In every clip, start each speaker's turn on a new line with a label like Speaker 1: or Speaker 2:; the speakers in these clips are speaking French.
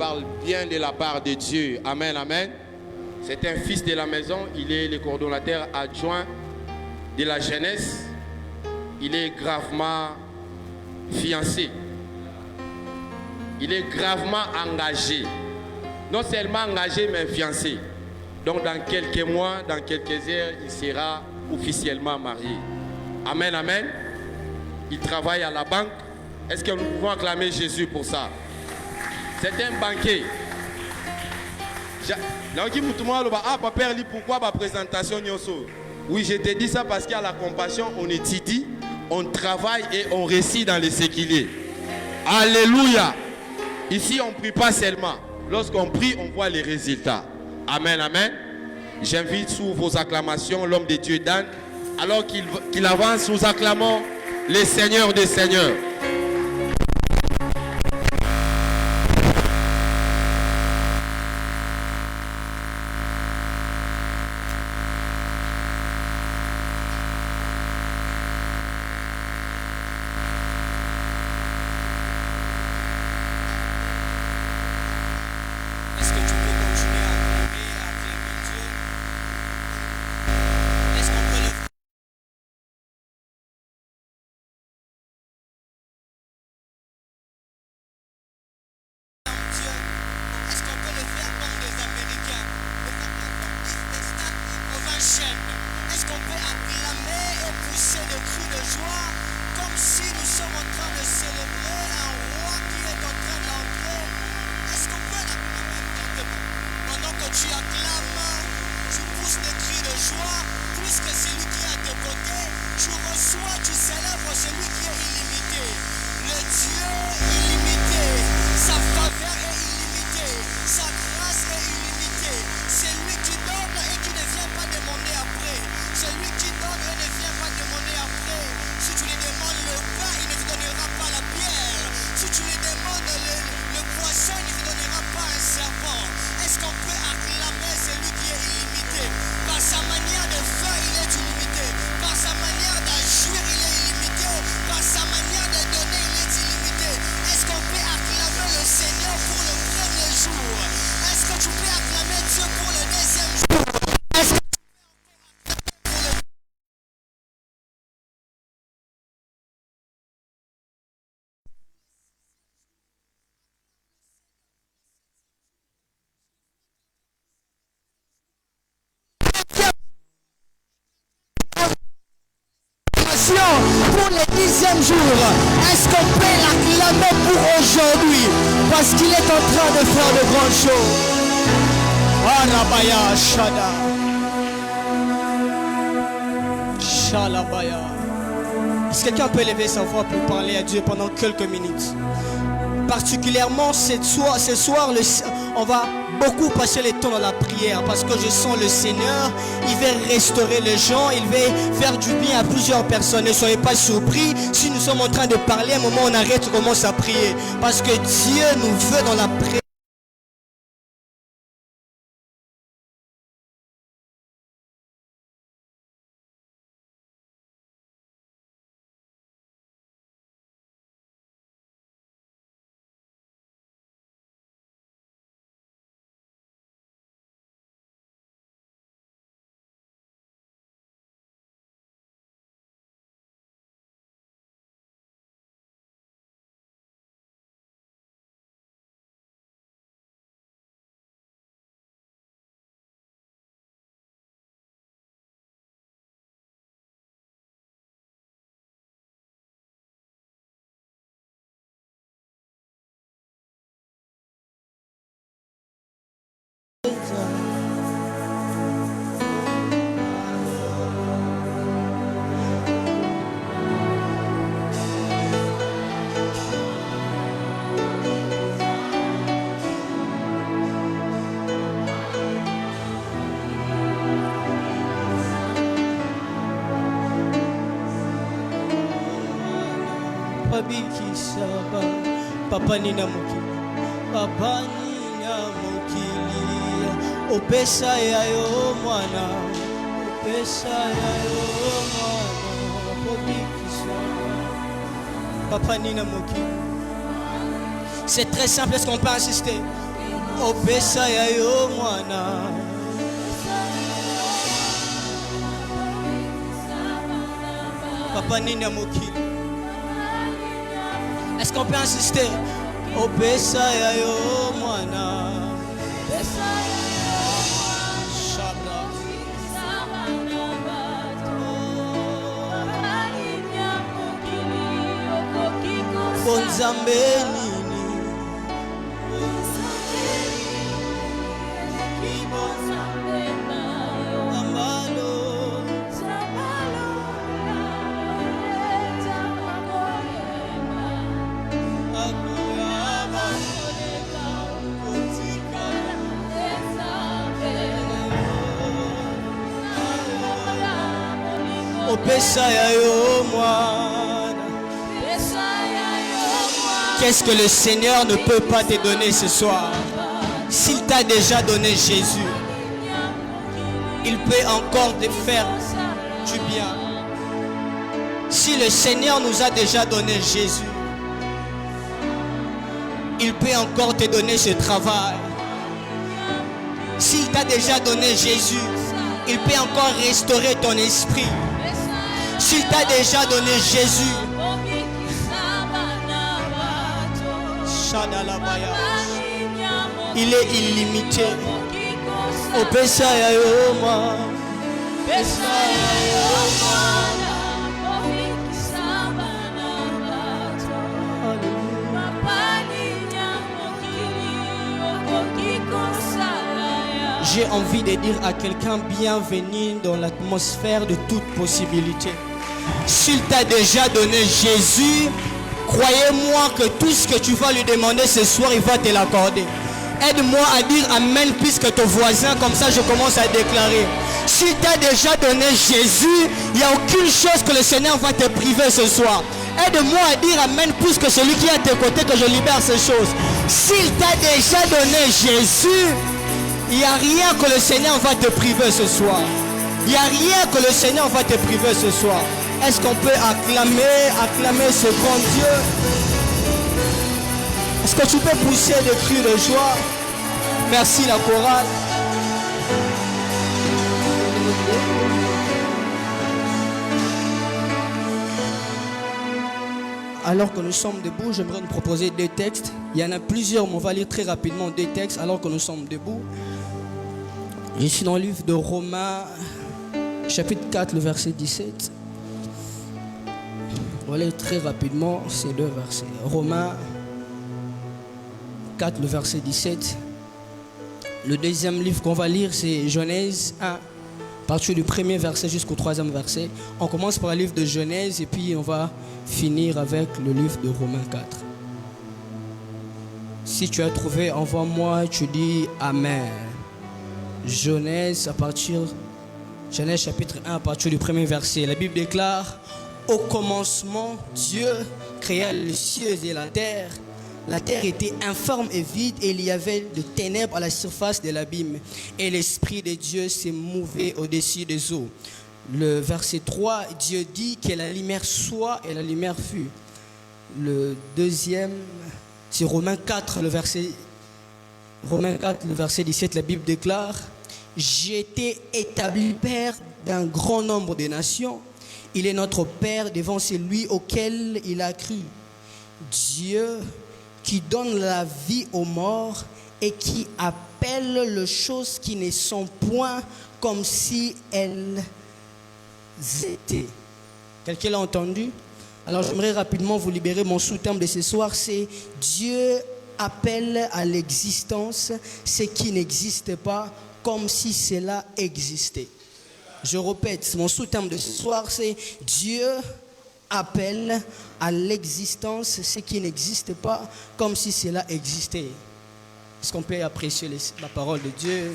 Speaker 1: parle bien de la part de Dieu. Amen, amen. C'est un fils de la maison. Il est le coordonnateur adjoint de la jeunesse. Il est gravement fiancé. Il est gravement engagé. Non seulement engagé, mais fiancé. Donc dans quelques mois, dans quelques heures, il sera officiellement marié. Amen, amen. Il travaille à la banque. Est-ce que nous pouvons acclamer Jésus pour ça? C'est un banquier. Pourquoi ma présentation? Oui, je te dis ça parce qu'à la compassion, on étudie, on travaille et on réussit dans les séquiliers. Alléluia. Ici, on ne prie pas seulement. Lorsqu'on prie, on voit les résultats. Amen, amen. J'invite sous vos acclamations l'homme de Dieu Dan. Alors qu'il avance, nous acclamons les seigneurs des seigneurs.
Speaker 2: Pour le 10e jour, est-ce qu'on peut l'acclamer pour aujourd'hui? Parce qu'il est en train de faire de grandes choses. Arabaya Shada. Shalabaya. Est-ce que quelqu'un peut lever sa voix pour parler à Dieu pendant quelques minutes? Particulièrement ce soir, on va beaucoup passer le temps dans la prière parce que je sens le Seigneur, il va restaurer les gens, il va faire du bien à plusieurs personnes. Ne soyez pas surpris si nous sommes en train de parler, à un moment on arrête, on commence à prier parce que Dieu nous veut dans la prière. Papa nina mokili, papa nina mokili, opesa ya yo mwana, opesa ya yo mwana, pobikisa. Papa nina mokili. C'est très simple, est-ce qu'on peut insister? Opesa ya yo mwana. Papa nini mokili. Est-ce qu'on peut insister? Opesa ya yo mwana. Bonzambe nini. Opesa ya yo mwana. Qu'est-ce que le Seigneur ne peut pas te donner ce soir? S'il t'a déjà donné Jésus, il peut encore te faire du bien. Si le Seigneur nous a déjà donné Jésus, il peut encore te donner ce travail. S'il t'a déjà donné Jésus, il peut encore restaurer ton esprit. S'il t'a déjà donné Jésus, il est illimité. Opesa ya yo mwana. J'ai envie de dire à quelqu'un, bienvenue dans l'atmosphère de toute possibilité. S'il t'a déjà donné Jésus, croyez-moi que tout ce que tu vas lui demander ce soir, il va te l'accorder. Aide-moi à dire Amen puisque ton voisin, comme ça je commence à déclarer. S'il t'a déjà donné Jésus, il n'y a aucune chose que le Seigneur va te priver ce soir. Aide-moi à dire Amen puisque celui qui est à tes côtés, que je libère ces choses. S'il t'a déjà donné Jésus, il n'y a rien que le Seigneur va te priver ce soir. Il n'y a rien que le Seigneur va te priver ce soir. Est-ce qu'on peut acclamer ce grand Dieu? Est-ce que tu peux pousser des cris de joie? Merci la chorale. Alors que nous sommes debout, j'aimerais nous proposer deux textes. Il y en a plusieurs, mais on va lire très rapidement deux textes alors que nous sommes debout. Je suis dans le livre de Romains, chapitre 4, le verset 17. On va lire très rapidement ces deux versets. Romains 4, le verset 17. Le deuxième livre qu'on va lire, c'est Genèse 1, à partir du premier verset jusqu'au troisième verset. On commence par le livre de Genèse et puis on va finir avec le livre de Romains 4. Si tu as trouvé, envoie-moi, tu dis Amen. Genèse chapitre 1, à partir du premier verset. La Bible déclare: au commencement, Dieu créa les cieux et la terre. La terre était informe et vide et il y avait de ténèbres à la surface de l'abîme. Et l'Esprit de Dieu s'est mouvé au-dessus des eaux. Le verset 3, Dieu dit que la lumière soit et la lumière fut. Le deuxième, c'est Romains 4, le verset 17, la Bible déclare: j'ai été établi Père d'un grand nombre de nations. Il est notre Père devant celui auquel il a cru. Dieu qui donne la vie aux morts et qui appelle les choses qui ne sont point comme si elles étaient. Quelqu'un l'a entendu? Alors j'aimerais rapidement vous libérer. Mon sous-thème de ce soir, c'est Dieu appelle à l'existence ce qui n'existe pas comme si cela existait. Je répète, mon sous-thème de ce soir, c'est Dieu appelle à l'existence ce qui n'existe pas comme si cela existait. Est-ce qu'on peut apprécier la parole de Dieu?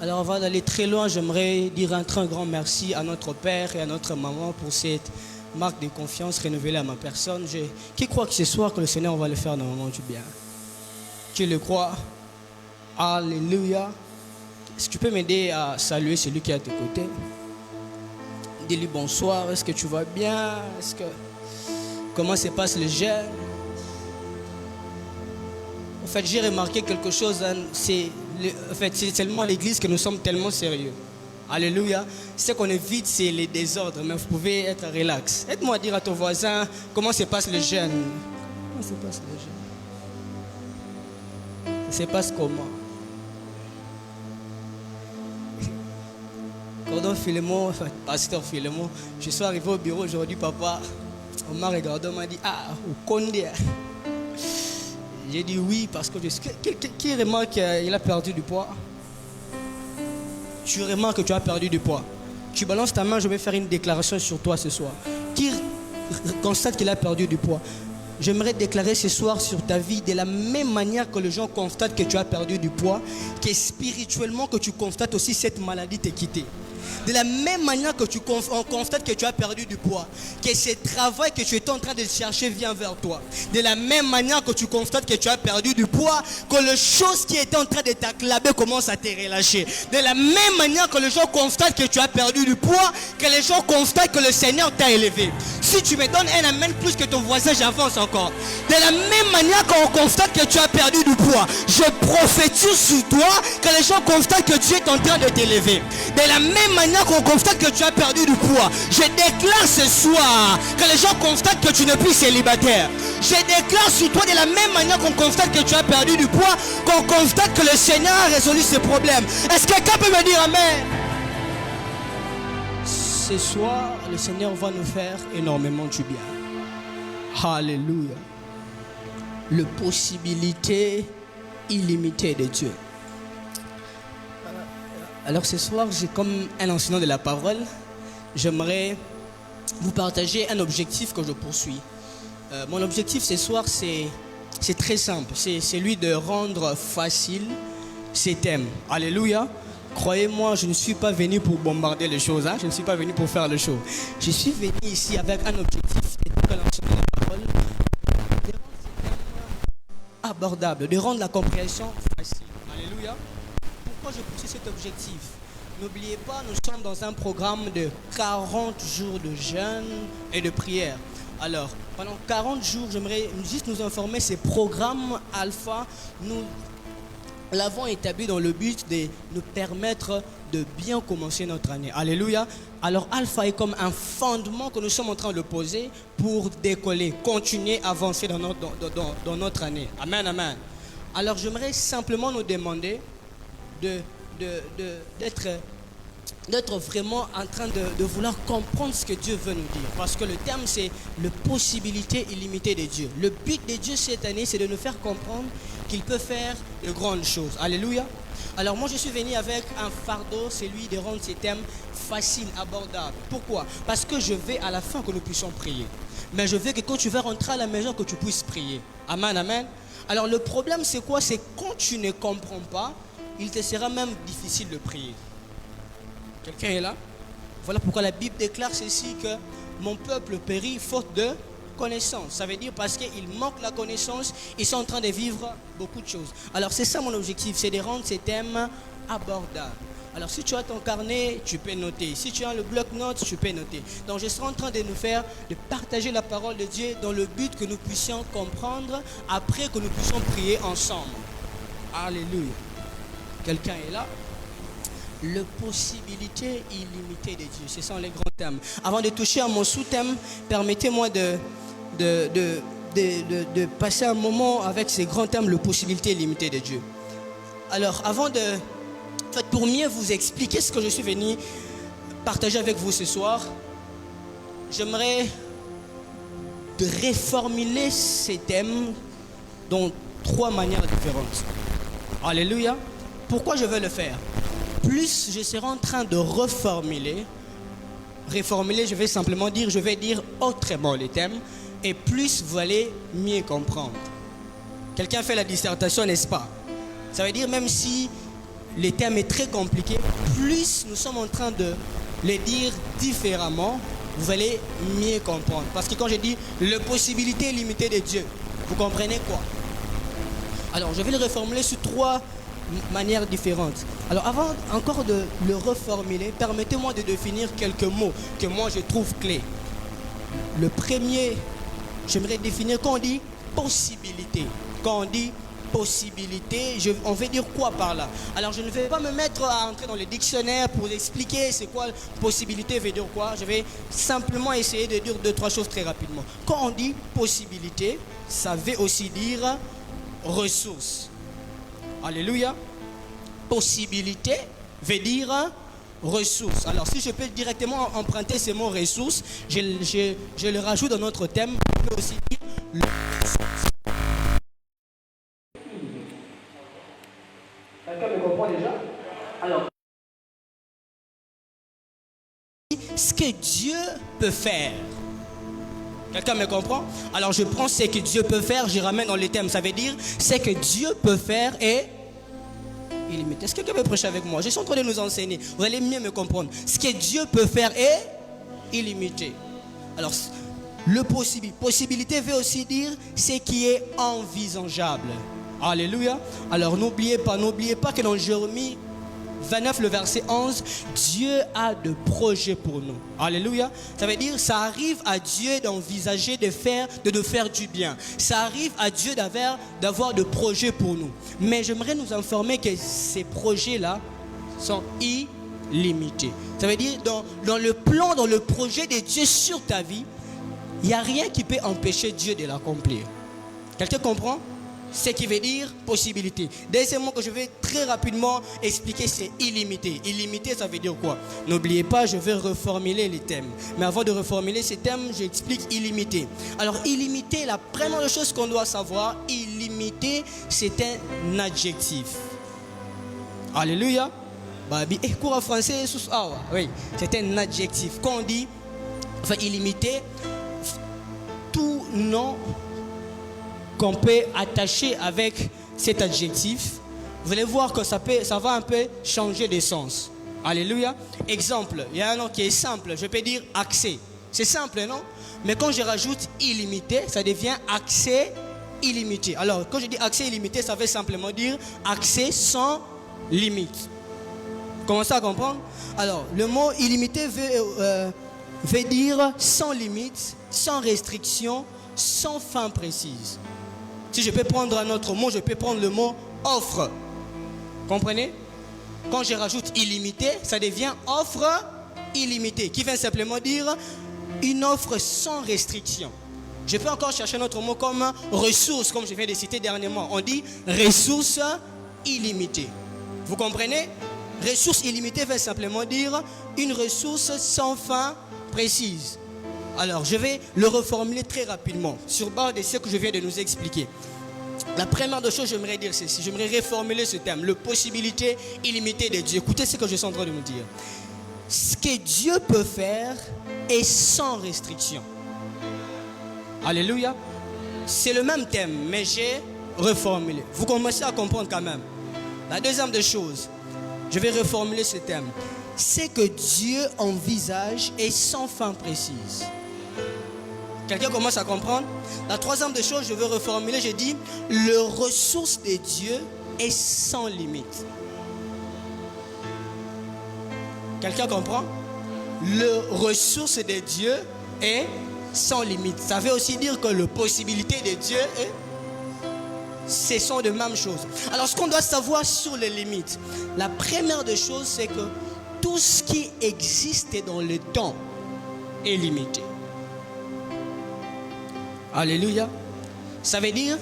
Speaker 2: Alors avant d'aller très loin, j'aimerais dire un très grand merci à notre père et à notre maman pour cette marque de confiance renouvelée à ma personne. Qui croit que ce soir que le Seigneur va le faire dans le moment du bien? Qui le croit? Alléluia. Est-ce que tu peux m'aider à saluer celui qui est à tes côtés? Dis-lui bonsoir, est-ce que tu vas bien? comment se passe le jeûne. En fait, j'ai remarqué quelque chose, hein, c'est seulement à l'église que nous sommes tellement sérieux. Alléluia. Ce qu'on évite, c'est les désordres, mais vous pouvez être relax. Aide-moi à dire à ton voisin comment se passe le jeûne. Comment se passe le jeûne? Ça se passe comment? Cordon Philémon, enfin, pasteur Philémon, je suis arrivé au bureau aujourd'hui, papa. On m'a regardé, on m'a dit, ah, au Condé. J'ai dit oui, parce que qui remarque qu'il a perdu du poids? Tu remarques que tu as perdu du poids. Tu balances ta main, je vais faire une déclaration sur toi ce soir. Qui constate qu'il a perdu du poids? J'aimerais déclarer ce soir sur ta vie de la même manière que les gens constatent que tu as perdu du poids, que spirituellement que tu constates aussi cette maladie t'est quittée. De la même manière que on constate que tu as perdu du poids, que ce travail que tu étais en train de chercher vient vers toi. De la même manière que tu constates que tu as perdu du poids, que les choses qui étaient en train de t'acclamer commencent à te relâcher. De la même manière que les gens constatent que tu as perdu du poids, que les gens constatent que le Seigneur t'a élevé. Si tu me donnes un amen plus que ton voisin, j'avance encore. De la même manière qu'on constate que tu as perdu du poids, je prophétise sur toi que les gens constatent que Dieu est en train de t'élever. De la même manière qu'on constate que tu as perdu du poids, je déclare ce soir que les gens constatent que tu n'es plus célibataire. Je déclare sur toi de la même manière qu'on constate que tu as perdu du poids, qu'on constate que le Seigneur a résolu ce problème. Est-ce que quelqu'un peut me dire amen? Ce soir, le Seigneur va nous faire énormément du bien. Alléluia. La possibilité illimitée de Dieu. Alors ce soir, j'ai comme un enseignant de la parole, j'aimerais vous partager un objectif que je poursuis. Mon objectif ce soir, c'est très simple. C'est celui de rendre facile ces thèmes. Alléluia. Croyez-moi, je ne suis pas venu pour bombarder les choses. Hein? Je ne suis pas venu pour faire le show. Je suis venu ici avec un objectif, de rendre la parole, de rendre ces thèmes abordables, de rendre la compréhension facile. Alléluia. Pourquoi je poursuis cet objectif? N'oubliez pas, nous sommes dans un programme de 40 jours de jeûne et de prière. Alors, pendant 40 jours, j'aimerais juste nous informer, ces programmes alpha, nous l'avons établi dans le but de nous permettre de bien commencer notre année. Alléluia. Alors Alpha est comme un fondement que nous sommes en train de poser pour décoller, continuer à avancer dans notre année. Amen, amen. Alors j'aimerais simplement nous demander d'être vraiment en train de vouloir comprendre ce que Dieu veut nous dire. Parce que le terme, c'est la possibilité illimitée de Dieu. Le but de Dieu cette année, c'est de nous faire comprendre qu'il peut faire de grandes choses. Alléluia. Alors moi, je suis venu avec un fardeau, c'est lui de rendre ces thèmes faciles, abordables. Pourquoi? Parce que je veux à la fin que nous puissions prier. Mais je veux que quand tu vas rentrer à la maison, que tu puisses prier. Amen, amen. Alors le problème, c'est quoi? C'est quand tu ne comprends pas, il te sera même difficile de prier. Quelqu'un est là? Voilà pourquoi la Bible déclare ceci, que mon peuple périt faute de connaissance. Ça veut dire parce qu'il manque la connaissance, ils sont en train de vivre beaucoup de choses. Alors c'est ça mon objectif, c'est de rendre ces thèmes abordables. Alors si tu as ton carnet, tu peux noter. Si tu as le bloc-notes, tu peux noter. Donc je serai en train de de partager la parole de Dieu dans le but que nous puissions comprendre, après que nous puissions prier ensemble. Alléluia. Quelqu'un est là? La possibilité illimitée de Dieu. Ce sont les grands thèmes. Avant de toucher à mon sous-thème, permettez-moi de passer un moment avec ces grands thèmes, la possibilité illimitée de Dieu. Alors, pour mieux vous expliquer ce que je suis venu partager avec vous ce soir, j'aimerais reformuler ces thèmes dans 3 manières différentes. Alléluia. Pourquoi je veux le faire? Plus je serai en train de reformuler, je vais dire autrement les thèmes, et plus vous allez mieux comprendre. Quelqu'un fait la dissertation, n'est-ce pas? Ça veut dire même si le thème est très compliqué, plus nous sommes en train de les dire différemment, vous allez mieux comprendre. Parce que quand je dis la possibilité illimitée de Dieu, vous comprenez quoi? Alors je vais le reformuler sur 3 manières différentes. Alors avant encore de le reformuler, permettez-moi de définir quelques mots que moi je trouve clés. Le premier j'aimerais définir quand on dit possibilité. Quand on dit possibilité, on veut dire quoi par là? Alors je ne vais pas me mettre à entrer dans le dictionnaire pour expliquer c'est quoi possibilité veut dire quoi. Je vais simplement essayer de dire 2-3 choses très rapidement. Quand on dit possibilité, ça veut aussi dire ressources. Alléluia. Possibilité veut dire ressources. Alors si je peux directement emprunter ces mots ressources, je le rajoute dans notre thème. Je peux aussi dire le ressources. Quelqu'un me comprend déjà? Alors, ce que Dieu peut faire. Quelqu'un me comprend? Alors je prends ce que Dieu peut faire, je ramène dans le thème. Ça veut dire ce que Dieu peut faire est illimité. Est-ce que quelqu'un peut prêcher avec moi? Je suis en train de nous enseigner. Vous allez mieux me comprendre. Ce que Dieu peut faire est illimité. Alors, possibilité veut aussi dire ce qui est envisageable. Alléluia. Alors n'oubliez pas que dans Jérémie 29, le verset 11, Dieu a de projets pour nous. Alléluia. Ça veut dire, ça arrive à Dieu d'envisager de nous faire du bien. Ça arrive à Dieu d'avoir de projets pour nous. Mais j'aimerais nous informer que ces projets-là sont illimités. Ça veut dire, dans le plan, dans le projet de Dieu sur ta vie, il n'y a rien qui peut empêcher Dieu de l'accomplir. Quelqu'un comprend? Ce qui veut dire possibilité. Deuxième mot que je vais très rapidement expliquer, c'est illimité. Illimité, ça veut dire quoi? N'oubliez pas, je vais reformuler les thèmes. Mais avant de reformuler ces thèmes, j'explique illimité. Alors, illimité, la première chose qu'on doit savoir, illimité, c'est un adjectif. Alléluia. Cours en français, oui, c'est un adjectif. Quand on dit, illimité, tout nom qu'on peut attacher avec cet adjectif, vous allez voir que ça va un peu changer de sens. Alléluia. Exemple, il y a un nom qui est simple, je peux dire accès. C'est simple, non? Mais quand je rajoute illimité, ça devient accès illimité. Alors, quand je dis accès illimité, ça veut simplement dire accès sans limite. Vous commencez à comprendre? Alors, le mot illimité veut dire sans limite, sans restriction, sans fin précise. Si je peux prendre un autre mot, je peux prendre le mot offre. Comprenez? Quand je rajoute illimité, ça devient offre illimitée, qui vient simplement dire une offre sans restriction. Je peux encore chercher un autre mot comme ressources, comme je viens de citer dernièrement. On dit ressources illimitées. Vous comprenez? Ressources illimitées veut simplement dire une ressource sans fin précise. Alors, je vais le reformuler très rapidement sur base de ce que je viens de nous expliquer. La première des choses, j'aimerais dire ceci. J'aimerais reformuler ce thème, la possibilité illimitée de Dieu. Écoutez ce que je suis en train de vous dire. Ce que Dieu peut faire est sans restriction. Alléluia. C'est le même thème, mais j'ai reformulé. Vous commencez à comprendre quand même. La deuxième des choses, je vais reformuler ce thème. Ce que Dieu envisage est sans fin précise. Quelqu'un commence à comprendre? La troisième des choses, je veux reformuler, je dis, le ressource de Dieu est sans limite. Quelqu'un comprend? Le ressource de Dieu est sans limite. Ça veut aussi dire que la possibilité de Dieu ce sont de mêmes choses. Alors, ce qu'on doit savoir sur les limites, la première des choses, c'est que tout ce qui existe dans le temps est limité. Alléluia. Ça veut dire,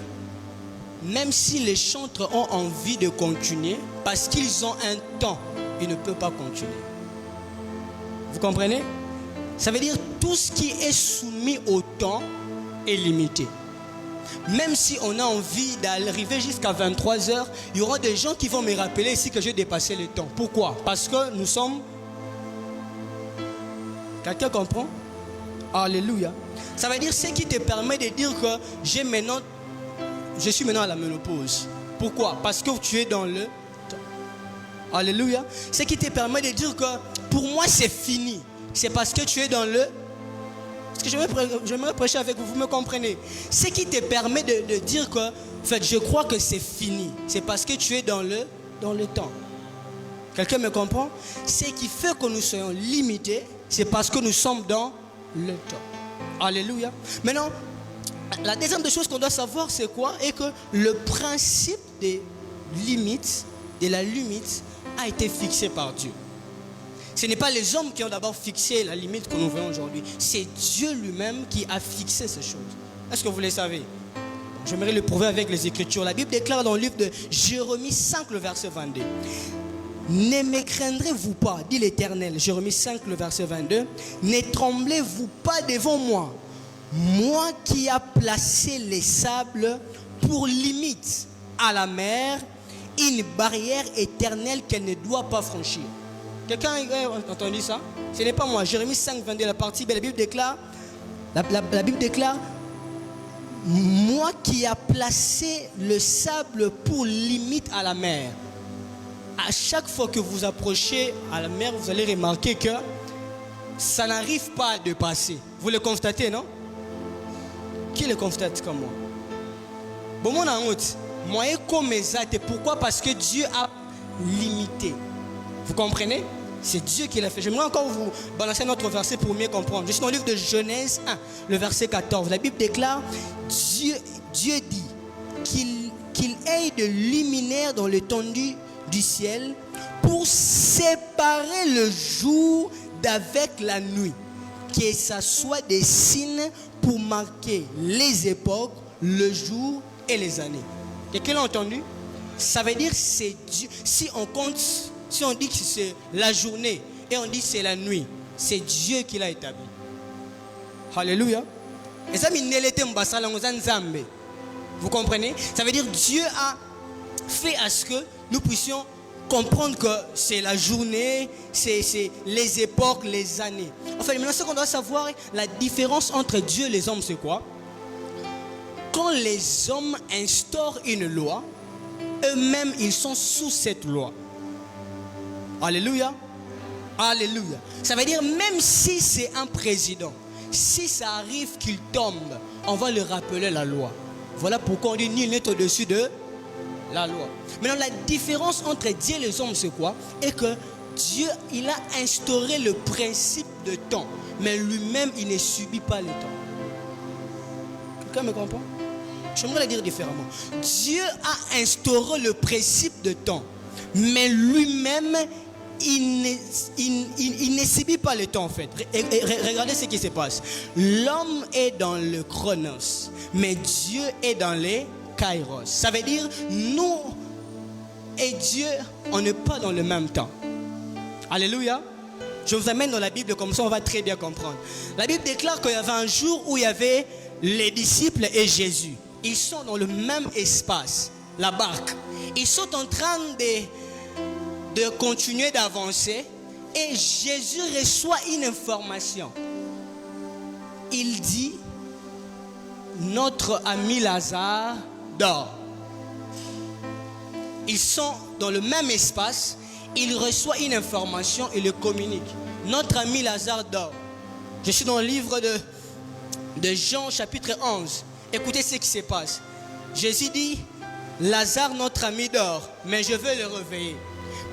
Speaker 2: même si les chantres ont envie de continuer, parce qu'ils ont un temps, ils ne peuvent pas continuer. Vous comprenez? Ça veut dire, tout ce qui est soumis au temps est limité. Même si on a envie d'arriver jusqu'à 23h, il y aura des gens qui vont me rappeler ici que j'ai dépassé le temps. Pourquoi? Parce que nous sommes... Quelqu'un comprend? Alléluia. Ça veut dire ce qui te permet de dire que je suis maintenant à la ménopause. Pourquoi? Parce que tu es dans le temps. Alléluia. Ce qui te permet de dire que pour moi c'est fini. C'est parce que tu es dans le... Parce que j'aimerais prêcher avec vous, vous me comprenez? Ce qui te permet de dire que, en fait, je crois que c'est fini. C'est parce que tu es dans le temps. Quelqu'un me comprend? Ce qui fait que nous soyons limités, c'est parce que nous sommes dans le temps. Alléluia. Maintenant, La deuxième des choses qu'on doit savoir, c'est quoi? Et que le principe des limites, de la limite, a été fixé par Dieu. Ce n'est pas les hommes qui ont d'abord fixé la limite que nous voyons aujourd'hui. C'est Dieu lui-même qui a fixé ces choses. Est-ce que vous les savez? J'aimerais le prouver avec les Écritures. La Bible déclare dans le livre de Jérémie 5, le verset 22. Ne me craindrez-vous pas, dit l'Éternel. Jérémie 5, le verset 22. Ne tremblez-vous pas devant moi, moi qui a placé les sables pour limite à la mer, une barrière éternelle qu'elle ne doit pas franchir. Quelqu'un a entendu ça? Ce n'est pas moi. Jérémie 5, 22, la partie, la Bible déclare, la Bible déclare, moi qui a placé le sable pour limite à la mer. À chaque fois que vous approchez à la mer, vous allez remarquer que ça n'arrive pas de passer. Vous le constatez, non? Qui le constate comme moi? Bon, mon honte. Moi, comme exact. Pourquoi? Parce que Dieu a limité. Vous comprenez? C'est Dieu qui l'a fait. J'aimerais encore vous balancer notre verset pour mieux comprendre. Je suis dans le livre de Genèse 1, le verset 14. La Bible déclare, Dieu dit qu'il ait de luminaires dans l'étendue du ciel pour séparer le jour d'avec la nuit. Que ça soit des signes pour marquer les époques, le jour et les années. Quelqu'un l'a entendu? Ça veut dire c'est Dieu. Si on dit que c'est la journée et on dit que c'est la nuit, c'est Dieu qui l'a établi. Alléluia. Et ça, vous comprenez? Ça veut dire Dieu a fait à ce que nous puissions comprendre que c'est la journée, c'est les époques, les années. Enfin, maintenant, ce qu'on doit savoir, la différence entre Dieu et les hommes, c'est quoi? Quand les hommes instaurent une loi, eux-mêmes, ils sont sous cette loi. Alléluia. Alléluia. Ça veut dire, même si c'est un président, si ça arrive qu'il tombe, on va le rappeler la loi. Voilà pourquoi on dit nul n'est au-dessus de la loi. Maintenant, la différence entre Dieu et les hommes, c'est quoi? Et que Dieu, il a instauré le principe de temps, mais lui-même, il ne subit pas le temps. Quelqu'un me comprend? J'aimerais le dire différemment. Dieu a instauré le principe de temps, mais lui-même, il ne subit pas le temps en fait. Regardez ce qui se passe. L'homme est dans le chronos, mais Dieu est dans les kairos. Ça veut dire, nous et Dieu, on n'est pas dans le même temps. Alléluia. Je vous amène dans la Bible, comme ça on va très bien comprendre. La Bible déclare qu'il y avait un jour où il y avait les disciples et Jésus. Ils sont dans le même espace, la barque. Ils sont en train de continuer d'avancer et Jésus reçoit une information. Il dit, notre ami Lazare dort. Ils sont dans le même espace, il reçoit une information et le communique. Notre ami Lazare dort. Je suis dans le livre de Jean chapitre 11. Écoutez ce qui se passe. Jésus dit, Lazare notre ami dort, mais je veux le réveiller.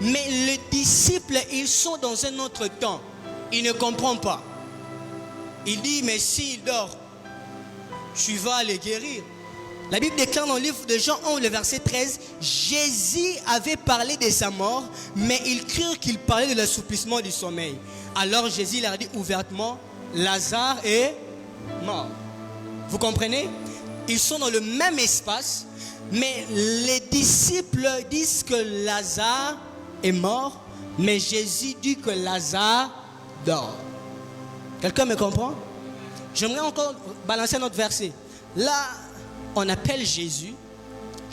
Speaker 2: Mais les disciples, ils sont dans un autre temps. Ils ne comprennent pas. Il dit, mais s'il dort, tu vas le guérir. La Bible déclare dans le livre de Jean 11, le verset 13, Jésus avait parlé de sa mort, mais ils crurent qu'il parlait de l'assouplissement du sommeil. Alors Jésus leur a dit ouvertement, Lazare est mort. Vous comprenez? Ils sont dans le même espace, mais les disciples disent que Lazare est mort, mais Jésus dit que Lazare dort. Quelqu'un me comprend? J'aimerais encore balancer notre verset. Là, on appelle Jésus.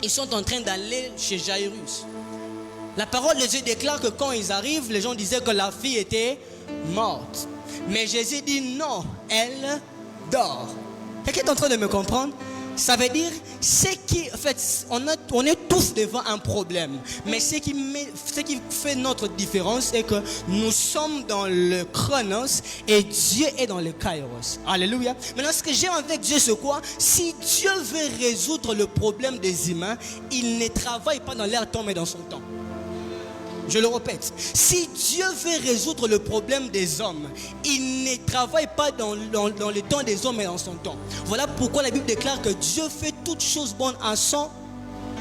Speaker 2: Ils sont en train d'aller chez Jairus. La parole de Dieu déclare que quand ils arrivent, les gens disaient que la fille était morte. Mais Jésus dit non, elle dort. Quelqu'un est en train de me comprendre? Ça veut dire, en fait, on est tous devant un problème. Mais ce qui fait notre différence, c'est que nous sommes dans le chronos et Dieu est dans le kairos. Alléluia. Maintenant, ce que j'aime avec Dieu, c'est quoi? Si Dieu veut résoudre le problème des humains, il ne travaille pas dans leur temps, mais dans son temps. Je le répète, si Dieu veut résoudre le problème des hommes, il ne travaille pas dans le temps des hommes et en son temps. Voilà pourquoi la Bible déclare que Dieu fait toutes choses bonnes en son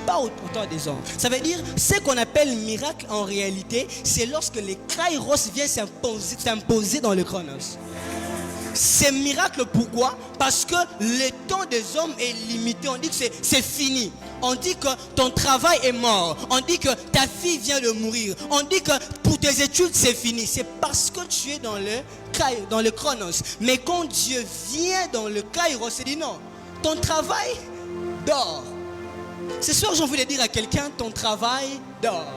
Speaker 2: pas au temps des hommes. Ça veut dire, ce qu'on appelle miracle en réalité, c'est lorsque les kairos viennent s'imposer dans le chronos. C'est miracle pourquoi? Parce que le temps des hommes est limité. On dit que c'est fini. On dit que ton travail est mort. On dit que ta fille vient de mourir. On dit que pour tes études c'est fini. C'est parce que tu es dans le chronos. Mais quand Dieu vient dans le kairos, il dit non, ton travail dort. Ce soir je voulais dire à quelqu'un, ton travail dort.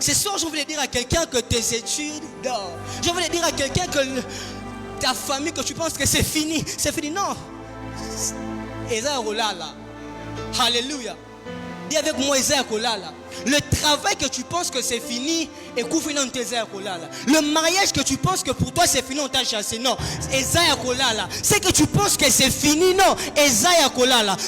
Speaker 2: Ce soir je voulais dire à quelqu'un que tes études dorment. Je voulais dire à quelqu'un que ta famille, que tu penses que c'est fini. C'est fini, non. Alléluia. Dis avec moi, le travail que tu penses que c'est fini, le mariage que tu penses que pour toi c'est fini, on t'a chassé, non. C'est que tu penses que c'est fini, non.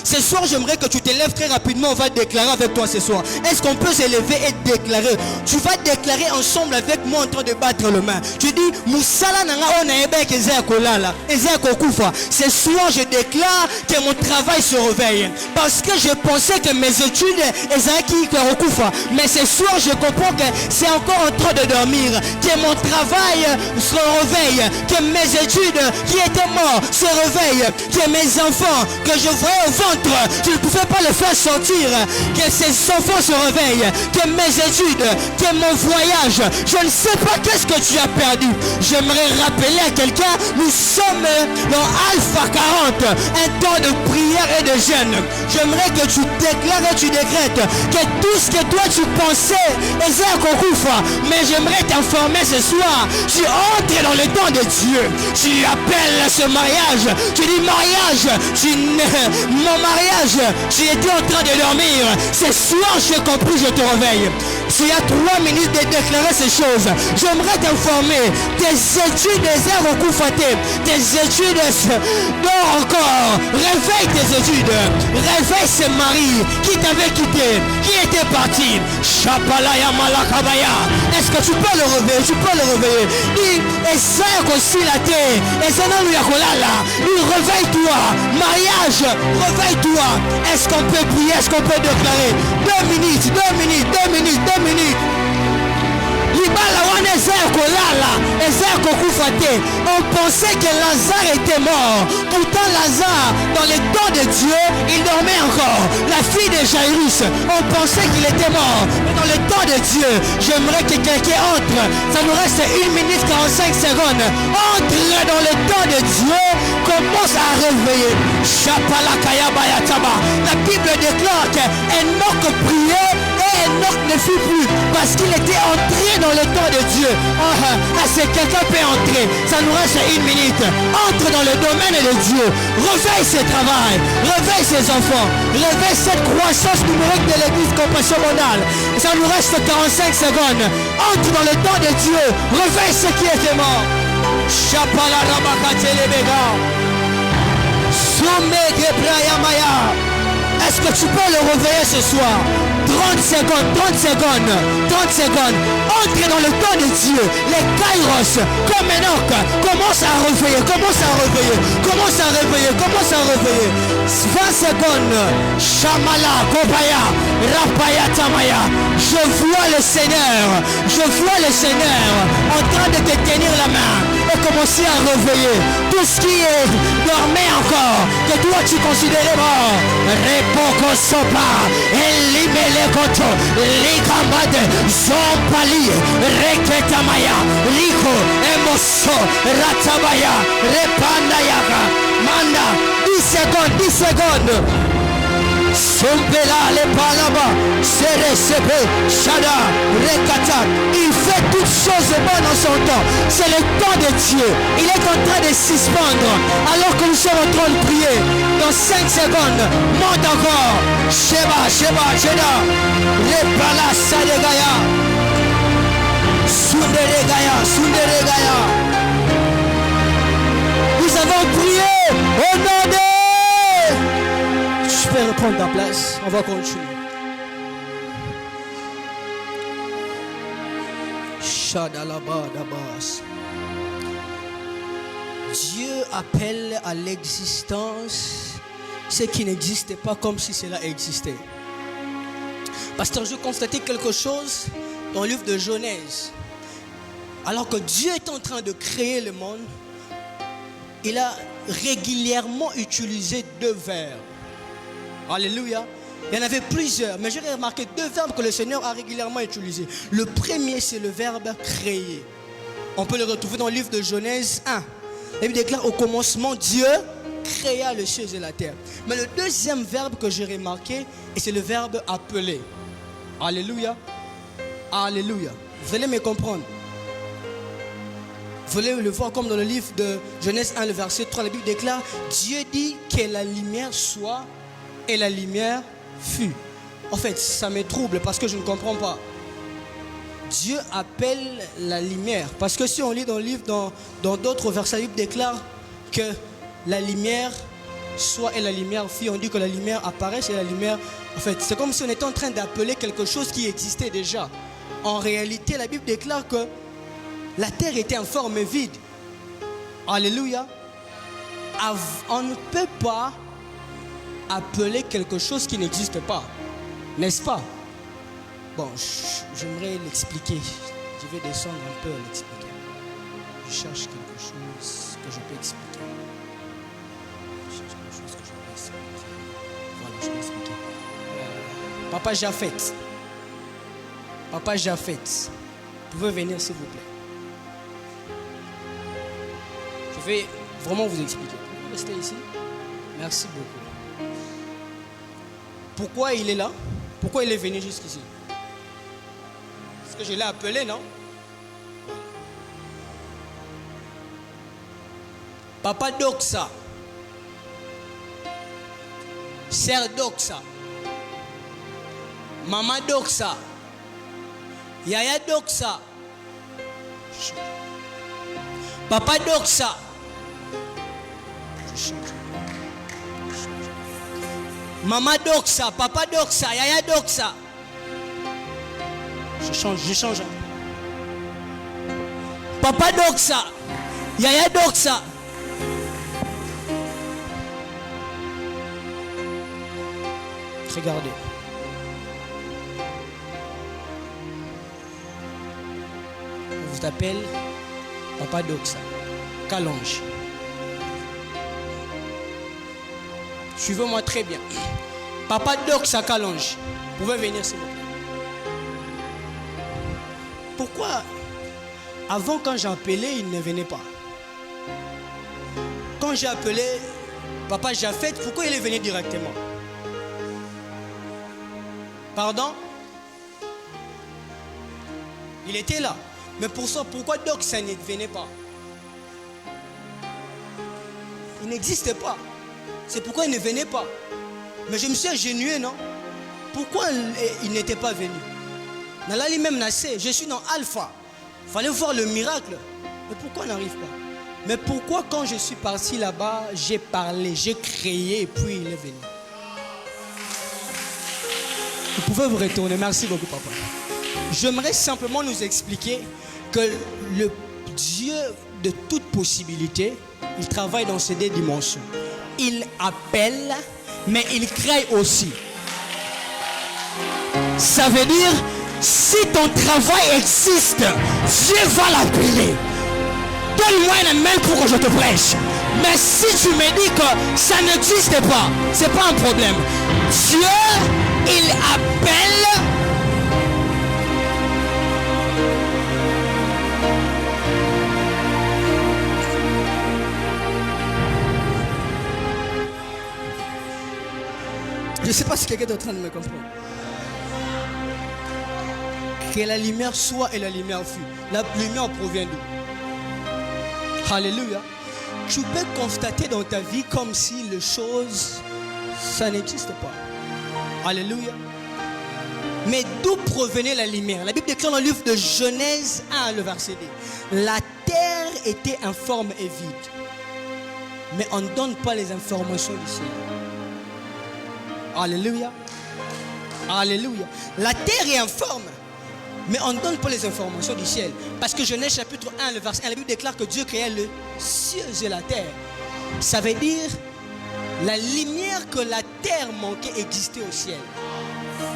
Speaker 2: Ce soir j'aimerais que tu te lèves très rapidement. On va déclarer avec toi ce soir. Est-ce qu'on peut s'élever et déclarer? Tu vas déclarer ensemble avec moi en train de battre le main. Tu dis Moussala nanga ona ebek ezaya kolala, ezaya kokufa. Ce soir je déclare que mon travail se réveille, parce que je pensais que mes études ezaya qui kokufa. Mais ce soir je comprends que c'est encore en train de dormir, que mon travail se réveille, que mes études qui étaient mortes se réveillent, que mes enfants que je voyais au ventre, je ne pouvais pas les faire sortir, que ces enfants se réveillent, que mes études, que mon voyage, je ne sais pas qu'est-ce que tu as perdu. J'aimerais rappeler à quelqu'un, nous sommes dans Alpha 40, un temps de prière et de jeûne. J'aimerais que tu déclares et tu décrètes que tout ce que toi tu pensais est un kokufa, mais j'aimerais t'informer ce soir, tu entres dans le temps de Dieu. Tu appelles ce mariage, tu dis mariage, mon mariage, tu étais en train de dormir. Ce soir j'ai compris, je te réveille. S'il y a 3 minutes de déclarer ces choses, j'aimerais t'informer, tes études sont recoufatées, tes études dort encore. Réveille tes études, réveille ce mari qui t'avait quitté, qui était parti. Chapalaya malakabaya. Est-ce que tu peux le réveiller? Tu peux le réveiller. Dis, essaie aussi la terre. Essaie non lui akolala. Dis, réveille-toi. Mariage, réveille-toi. Est-ce qu'on peut prier? Est-ce qu'on peut déclarer? 2 minutes, 2 minutes, 2 minutes, 2 minutes. On pensait que Lazare était mort. Pourtant Lazare, dans le temps de Dieu, il dormait encore. La fille de Jairus, on pensait qu'il était mort. Mais dans le temps de Dieu, j'aimerais que quelqu'un entre. Ça nous reste 1 minute 45 secondes. Entre dans le temps de Dieu, commence à réveiller. La Bible déclare qu'Enoch priait et Enoch ne fut plus, parce qu'il était entré dans le temps de Dieu. Est-ce que quelqu'un peut entrer? Ça nous reste 1 minute. Entre dans le domaine de Dieu. Réveille ses travail, réveille ses enfants, réveille cette croissance numérique de l'église Compassion Mondiale. Ça nous reste 45 secondes. Entre dans le temps de Dieu. Réveille ceux qui étaient morts. Chapala Rabakatelebega. Est-ce que tu peux le réveiller ce soir? 30 secondes, 30 secondes, 30 secondes. Entre dans le temps de Dieu. Les kairos, comme Enoch, commence à réveiller, commence à réveiller, commence à réveiller, commence à réveiller. 20 secondes. Shamala, Kobaya, Rapaya, Tamaya. Je vois le Seigneur, je vois le Seigneur en train de te tenir la main et commencer à réveiller tout ce qui est dormait encore, que toi tu considérais mort. Repoko sopa, elimele koto, likamade, zompali, reketamaya, liko, emoso, ratabaya, repandayaka, manda, 10 secondes, 10 secondes. Sompela le palaba, Seresepe, Shada, Rekata. Il fait toutes choses bonnes en son temps. C'est le temps de Dieu. Il est en train de suspendre alors que nous sommes en train de prier. Dans 5 secondes, monte encore. Sheba, Sheba, Sheda. Repala Sadegaya. Sunderegaya, Sunderegaya. Nous avons prié au nom de... Tu peux reprendre ta place, on va continuer. Shadalabadabas. Dieu appelle à l'existence ce qui n'existait pas comme si cela existait. Pasteur, je constatais quelque chose dans le livre de Genèse. Alors que Dieu est en train de créer le monde, il a régulièrement utilisé deux verbes. Alléluia. Il y en avait plusieurs, mais j'ai remarqué deux verbes que le Seigneur a régulièrement utilisés. Le premier, c'est le verbe créer. On peut le retrouver dans le livre de Genèse 1. La Bible déclare au commencement, Dieu créa les cieux et la terre. Mais le deuxième verbe que j'ai remarqué, c'est le verbe appeler. Alléluia. Alléluia. Vous allez me comprendre. Vous allez le voir comme dans le livre de Genèse 1, le verset 3. La Bible déclare, Dieu dit que la lumière soit et la lumière fut. En fait, ça me trouble parce que je ne comprends pas. Dieu appelle la lumière. Parce que si on lit dans le livre, dans d'autres versets, la Bible déclare que la lumière soit et la lumière fut. On dit que la lumière apparaît et la lumière... En fait, c'est comme si on était en train d'appeler quelque chose qui existait déjà. En réalité, la Bible déclare que la terre était en forme vide. Alléluia. On ne peut pas appeler quelque chose qui n'existe pas. N'est-ce pas? Bon, j'aimerais l'expliquer. Je vais descendre un peu à l'expliquer. Je cherche quelque chose que je peux expliquer. Voilà, je vais expliquer. Papa Japheth. Papa Japheth. Vous pouvez venir s'il vous plaît. Je vais vraiment vous expliquer. Vous restez ici. Merci beaucoup. Pourquoi il est là? Pourquoi il est venu jusqu'ici? Parce que je l'ai appelé, non? Papa Doxa. Sœur Doxa. Maman Doxa. Yaya Doxa. Papa Doxa. Maman Doxa, Papa Doxa, Yaya Doxa. Je change. Papa Doxa, Yaya Doxa. Regardez. On vous appelle Papa Doxa, Kalonge. Suivez-moi très bien. Papa Doxa Kalonge. Vous pouvez venir s'il vous plaît. Pourquoi avant quand j'ai appelé, il ne venait pas? Quand j'ai appelé Papa Japheth, pourquoi il est venu directement? Pardon? Il était là. Mais pour ça, pourquoi Doxa ne venait pas? Il n'existait pas. C'est pourquoi il ne venait pas. Mais je me suis agenouillé, non? Pourquoi il n'était pas venu? Nalali même Nassé, je suis dans Alpha. Il fallait voir le miracle. Mais pourquoi on n'arrive pas? Mais pourquoi quand je suis parti là-bas, j'ai parlé, j'ai créé et puis il est venu? Vous pouvez vous retourner. Merci beaucoup, papa. J'aimerais simplement nous expliquer que le Dieu de toute possibilité, il travaille dans ces deux dimensions. Il appelle, mais il crée aussi. Ça veut dire, si ton travail existe, Dieu va l'appeler. Donne-moi une main pour que je te prêche. Mais si tu me dis que ça n'existe pas, c'est pas un problème. Dieu, il appelle. Je ne sais pas si quelqu'un est en train de me comprendre. Que la lumière soit et la lumière fut. La lumière provient d'où? Alléluia. Tu peux constater dans ta vie comme si les choses, ça n'existe pas. Alléluia. Mais d'où provenait la lumière? La Bible déclare dans le livre de Genèse 1, le verset 2. La terre était informe et vide. Mais on ne donne pas les informations du ciel. Alléluia. Alléluia. La terre est informe. Mais on ne donne pas les informations du ciel. Parce que Genèse chapitre 1, le verset 1, la Bible déclare que Dieu créa le ciel et la terre. Ça veut dire la lumière que la terre manquait existait au ciel.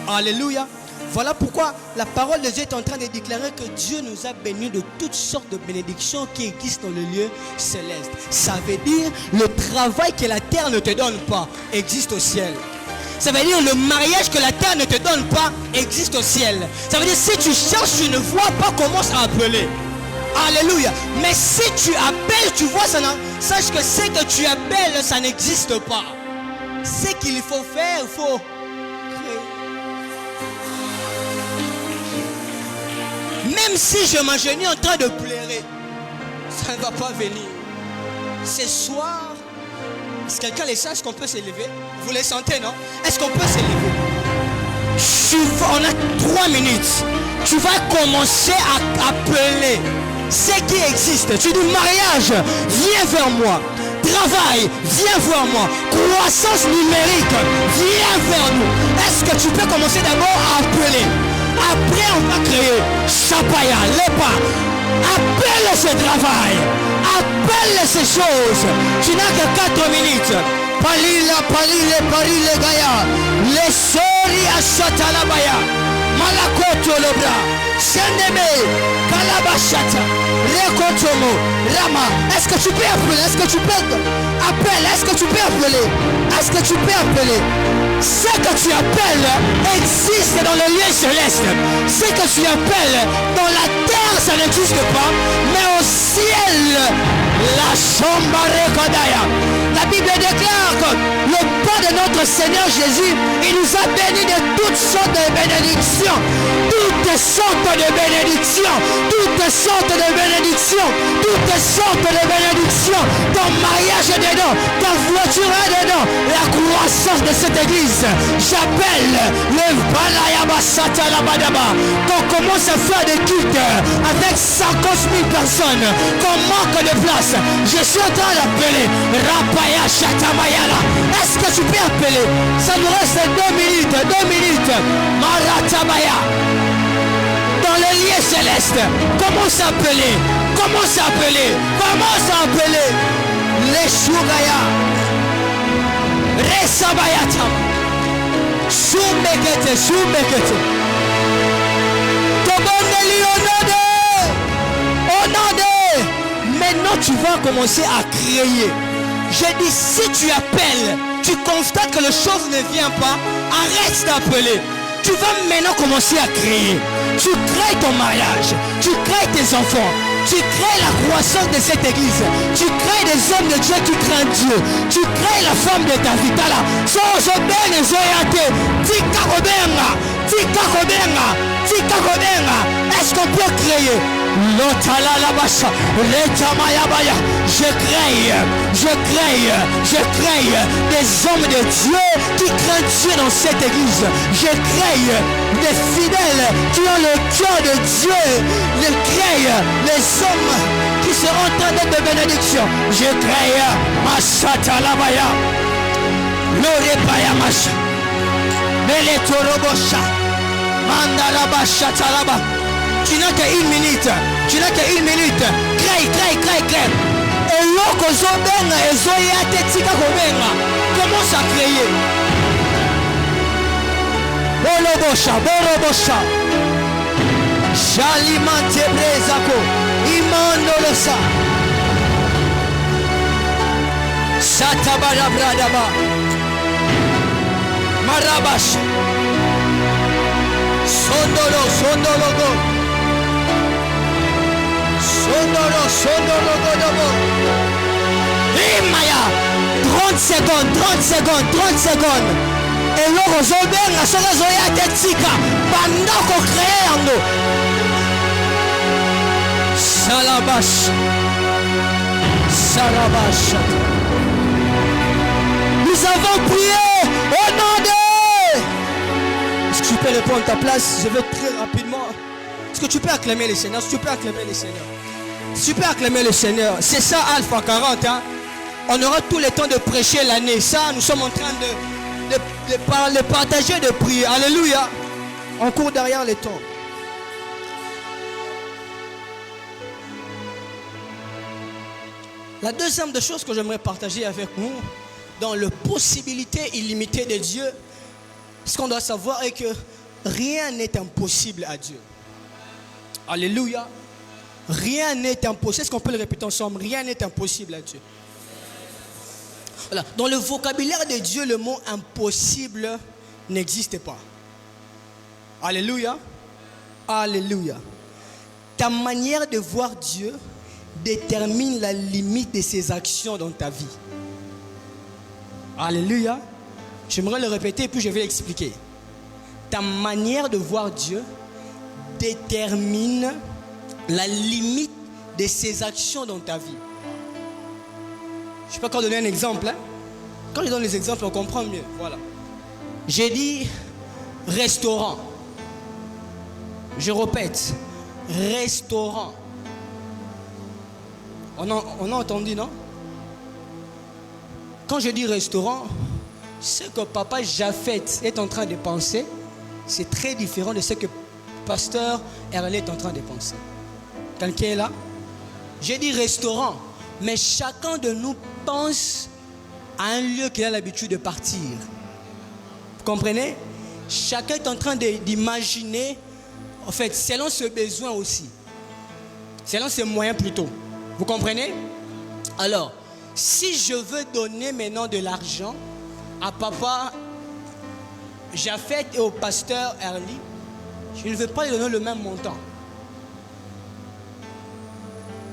Speaker 2: Alléluia. Voilà pourquoi la parole de Dieu est en train de déclarer que Dieu nous a bénis de toutes sortes de bénédictions qui existent dans le lieu céleste. Ça veut dire le travail que la terre ne te donne pas existe au ciel. Ça veut dire le mariage que la terre ne te donne pas existe au ciel. Ça veut dire si tu cherches, tu ne vois pas, commence à appeler. Alléluia. Mais si tu appelles, tu vois, sache que ce que tu appelles, ça n'existe pas. Ce qu'il faut faire, il faut créer. Même si je m'agenouille en train de pleurer, ça ne va pas venir. Ce soir, est-ce que quelqu'un les sache qu'on peut s'élever? Vous les sentez, non? Est-ce qu'on peut s'élever? On a 3 minutes. Tu vas commencer à appeler ce qui existe. Tu dis mariage, viens vers moi. Travail, viens vers moi. Croissance numérique, viens vers nous. Est-ce que tu peux commencer d'abord à appeler? Après, on va créer Chapaya, Lepa. Appelle ce travail. Appelle ces choses. Tu n'as que 4 minutes. Palila, palile, parile, gaya. Les sori à Chatalabaya. Malakoto Lobra. Sendeme. Kalabashata. Rekotomo. Rama. Est-ce que tu peux appeler? Est-ce que tu peux appeler? Est-ce que tu peux appeler? Est-ce que tu peux appeler? Ce que tu appelles existe dans le lieu céleste. Ce que tu appelles dans la terre, ça n'existe pas. Mais au ciel, la chambre Kodaya. La Bible déclare que le pas de notre Seigneur Jésus, il nous a bénis de toutes sortes de bénédictions. Toutes sortes de bénédictions. Toutes sortes de bénédictions. Toutes sortes de bénédictions. Ton mariage est dedans. Ta voiture est dedans. La croissance de cette église. J'appelle le Balayaba Satalabadaba. Qu'on commence à faire des cultes avec 50 000 personnes. Qu'on manque de place. Je suis en train d'appeler Rapaya Chatamayala. Est-ce que tu peux appeler? Ça nous reste 2 minutes. 2 minutes. Maratabaya. Dans le lieu céleste. Commence à appeler. Commence à appeler. Commence à appeler. Les Shugaya. Resabayata. Shumekete. Shumekete. Maintenant tu vas commencer à créer. J'ai dit si tu appelles, tu constates que les choses ne viennent pas, arrête d'appeler. Tu vas maintenant commencer à créer. Tu crées ton mariage, tu crées tes enfants, tu crées la croissance de cette église, tu crées des hommes de Dieu qui craignent Dieu, tu crées la femme de ta vie. Est-ce qu'on peut créer? Je crée des hommes de Dieu qui craignent Dieu dans cette église. Je crée des fidèles qui ont le cœur de Dieu. Je crée les hommes qui seront en train d'être de bénédiction. Je crée Mashata Labaya, Lorebaya Masha, Meletorobosha, Mandalabasha Talaba. Tu n'as qu'une minute. Tu n'as qu'une minute. Crée. Et l'autre zobenga et zoya tetika kobenga. Commence à créer. Borobosha. Shalimante brezako. Imandolosa. Satabara bradaba. Marabash. Sondolo. Sondolo. Imaya. 30 secondes. Et l'autre zobenga soka zoya tetika. Bandako créer yango. Salabash. Nous avons prié au nom de... Est-ce que tu peux répondre à ta place? Je vais très rapidement. Est-ce que tu peux acclamer le Seigneur? C'est ça Alpha 40. Hein? On aura tout le temps de prêcher l'année. Ça, nous sommes en train de partager, de prier. Alléluia. On court derrière les temps. La deuxième des choses que j'aimerais partager avec vous, dans la possibilité illimitée de Dieu, ce qu'on doit savoir est que rien n'est impossible à Dieu. Alléluia. Rien n'est impossible. Est-ce qu'on peut le répéter ensemble? Rien n'est impossible à Dieu. Voilà. Dans le vocabulaire de Dieu, le mot impossible n'existe pas. Alléluia. Alléluia. Ta manière de voir Dieu détermine la limite de ses actions dans ta vie. Alléluia. J'aimerais le répéter puis je vais l'expliquer. Ta manière de voir Dieu détermine la limite de ses actions dans ta vie. Je peux encore donner un exemple. Quand je donne les exemples, on comprend mieux. Voilà. J'ai dit restaurant. Je répète, restaurant. On a entendu, non? Quand je dis restaurant, ce que papa Jaffet est en train de penser, c'est très différent de ce que pasteur Erlé est en train de penser. Quelqu'un est là? J'ai dit restaurant, mais chacun de nous pense à un lieu qu'il a l'habitude de partir. Vous comprenez? Chacun est en train d'imaginer, en fait, selon ses besoins aussi. Selon ses moyens plutôt. Vous comprenez? Alors, si je veux donner maintenant de l'argent à papa Jaffet et au pasteur Erly, je ne veux pas lui donner le même montant.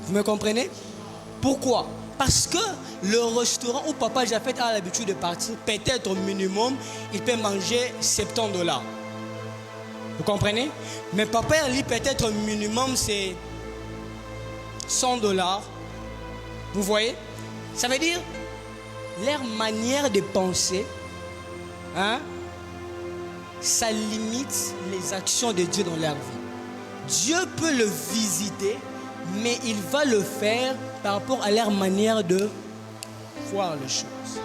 Speaker 2: Vous me comprenez? Pourquoi? Parce que le restaurant où papa Jaffet a l'habitude de partir, peut-être au minimum, il peut manger $70. Vous comprenez? Mais papa Erly, peut-être au minimum, c'est $100. Vous voyez? Ça veut dire leur manière de penser, ça limite les actions de Dieu dans leur vie. Dieu peut le visiter, mais il va le faire par rapport à leur manière de voir les choses.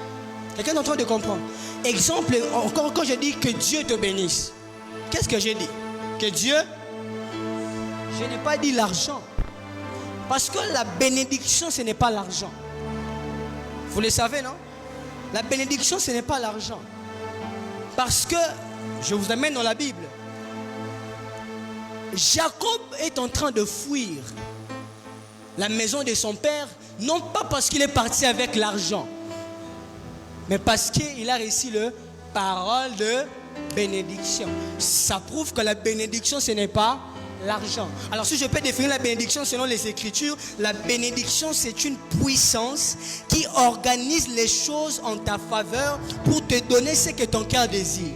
Speaker 2: Quelqu'un est en train de comprendre? Exemple, encore quand je dis que Dieu te bénisse, qu'est-ce que j'ai dit? Que Dieu, je n'ai pas dit l'argent. Parce que la bénédiction, ce n'est pas l'argent. Vous le savez, non? La bénédiction, ce n'est pas l'argent. Parce que, je vous amène dans la Bible. Jacob est en train de fuir la maison de son père, non pas parce qu'il est parti avec l'argent, mais parce qu'il a reçu la parole de bénédiction. Ça prouve que la bénédiction, ce n'est pas l'argent. Alors si je peux définir la bénédiction selon les Écritures, la bénédiction c'est une puissance qui organise les choses en ta faveur pour te donner ce que ton cœur désire.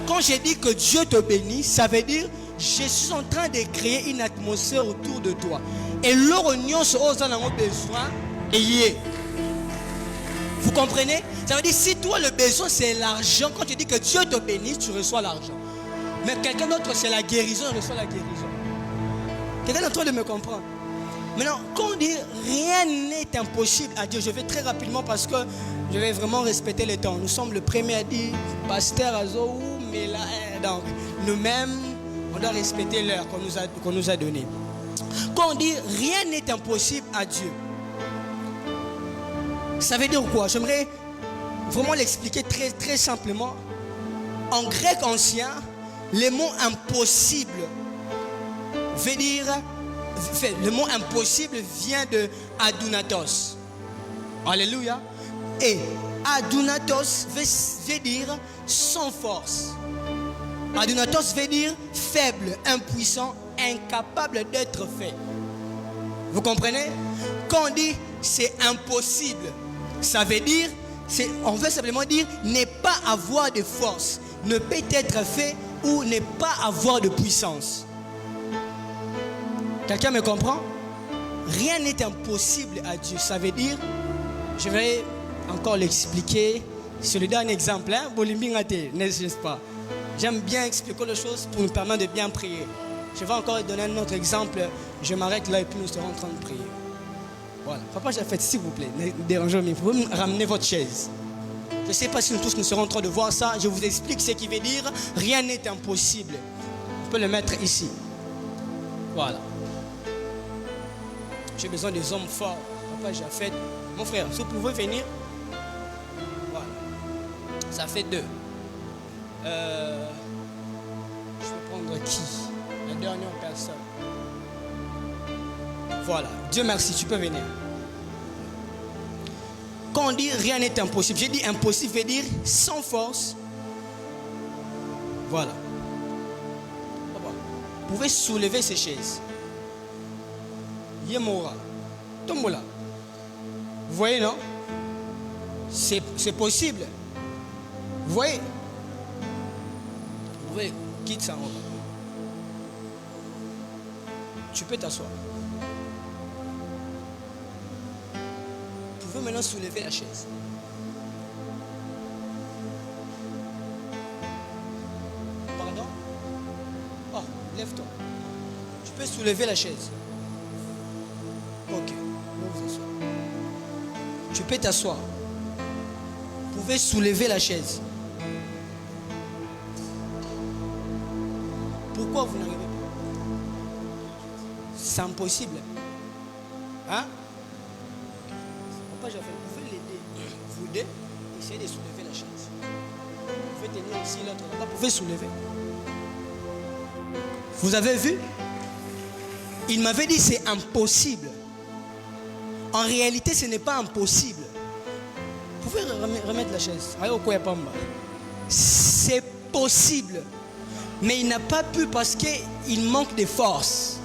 Speaker 2: Quand je dis que Dieu te bénit, ça veut dire je suis en train de créer une atmosphère autour de toi. Et leur union se ose dans nos besoins et y est. Vous comprenez? Ça veut dire si toi le besoin c'est l'argent, quand tu dis que Dieu te bénit, tu reçois l'argent. Mais quelqu'un d'autre c'est la guérison, il reçoit la guérison. Quelqu'un est en train de me comprendre? Maintenant, quand on dit rien n'est impossible à Dieu, je vais très rapidement parce que je vais vraiment respecter le temps. Nous sommes le premier à dire pasteur Azo, mais là, donc nous-mêmes, on doit respecter l'heure qu'on nous a donnée. Quand on dit rien n'est impossible à Dieu, ça veut dire quoi? J'aimerais vraiment l'expliquer très, très simplement. En grec ancien, le mot impossible veut dire, le mot impossible vient de adunatos. Alléluia. Et adunatos veut dire sans force. Adunatos veut dire faible, impuissant, incapable d'être fait. Vous comprenez? Quand on dit c'est impossible, ça veut dire, on veut simplement dire ne pas avoir de force, ne peut être fait ou ne pas avoir de puissance. Quelqu'un me comprend? Rien n'est impossible à Dieu. Ça veut dire, je vais encore l'expliquer. Je lui donne un exemple, n'est-ce pas? J'aime bien expliquer les choses pour nous permettre de bien prier. Je vais encore donner un autre exemple. Je m'arrête là et puis nous serons en train de prier. Voilà. Papa, j'ai fait, s'il vous plaît, ne dérangez pas, vous pouvez me ramener votre chaise. Je ne sais pas si nous tous nous serons en train de voir ça. Je vous explique ce qui veut dire rien n'est impossible. On peut le mettre ici. Voilà. J'ai besoin des hommes forts. Papa Japheth. Mon frère, si vous pouvez venir. Voilà. Ça fait 2. Je vais prendre qui? La dernière personne. Voilà. Dieu merci, tu peux venir. Quand on dit rien n'est impossible, j'ai dit impossible veut dire sans force. Voilà. Vous pouvez soulever ces chaises. Yemora. Tombola. Vous voyez, non? C'est possible. Vous voyez? Vous voyez, quitte ça en bas. Tu peux t'asseoir. Vous pouvez maintenant soulever la chaise. Pardon? Oh, lève-toi. Tu peux soulever la chaise. Ok, vous asseoir. Tu peux t'asseoir. Vous pouvez soulever la chaise. Pourquoi vous n'arrivez pas? C'est impossible. Hein? Papa Japheth, vous pouvez l'aider. Vous deux, essayez de soulever la chaise. Vous pouvez tenir ici, l'autre là-bas. Vous pouvez soulever. Vous avez vu? Il m'avait dit c'est impossible. En réalité, ce n'est pas impossible. Vous pouvez remettre la chaise. C'est possible. Mais il n'a pas pu parce qu'il manque de force.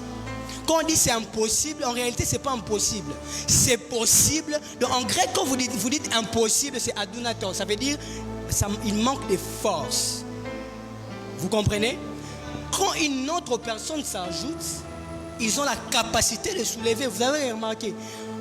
Speaker 2: Quand on dit c'est impossible, en réalité, ce n'est pas impossible. C'est possible. Donc, en grec, quand vous dites impossible, c'est adunatos. Ça veut dire il manque de force. Vous comprenez? Quand une autre personne s'ajoute, ils ont la capacité de soulever. Vous avez remarqué?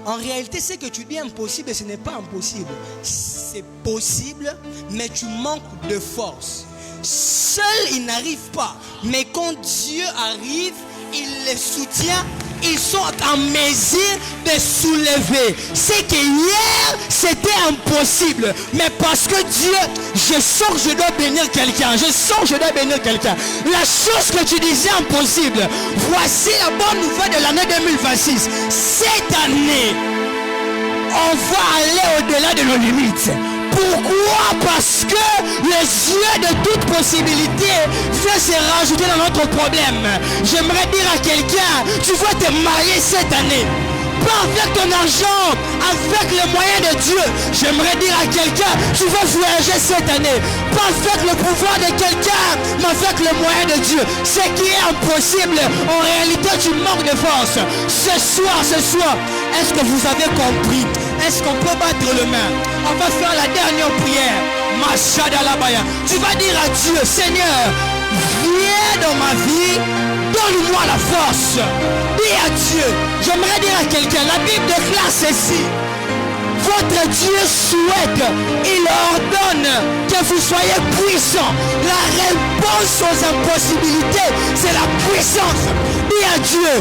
Speaker 2: En réalité, ce que tu dis impossible, ce n'est pas impossible. C'est possible, mais tu manques de force. Seul, il n'arrive pas. Mais quand Dieu arrive, il les soutient. Ils sont en mesure de soulever. C'est que hier, c'était impossible. Mais parce que Dieu, je sens que je dois bénir quelqu'un. Je sens que je dois bénir quelqu'un. La chose que tu disais impossible, voici la bonne nouvelle de l'année 2026. Cette année, on va aller au-delà de nos limites. Pourquoi? Parce que les yeux de toute possibilité viennent se rajouter dans notre problème. J'aimerais dire à quelqu'un, tu vas te marier cette année. Pas avec ton argent, avec les moyens de Dieu. J'aimerais dire à quelqu'un, tu vas voyager cette année. Pas avec le pouvoir de quelqu'un, mais avec les moyens de Dieu. Ce qui est impossible, en réalité tu manques de force. Ce soir, est-ce que vous avez compris? Est-ce qu'on peut battre le main? On va faire la dernière prière. Machada Labaya. Tu vas dire à Dieu, Seigneur, viens dans ma vie, donne-moi la force. Dis à Dieu, j'aimerais dire à quelqu'un, la Bible déclare ceci. Votre Dieu souhaite, il ordonne que vous soyez puissants. La réponse aux impossibilités, c'est la puissance. Dis à Dieu,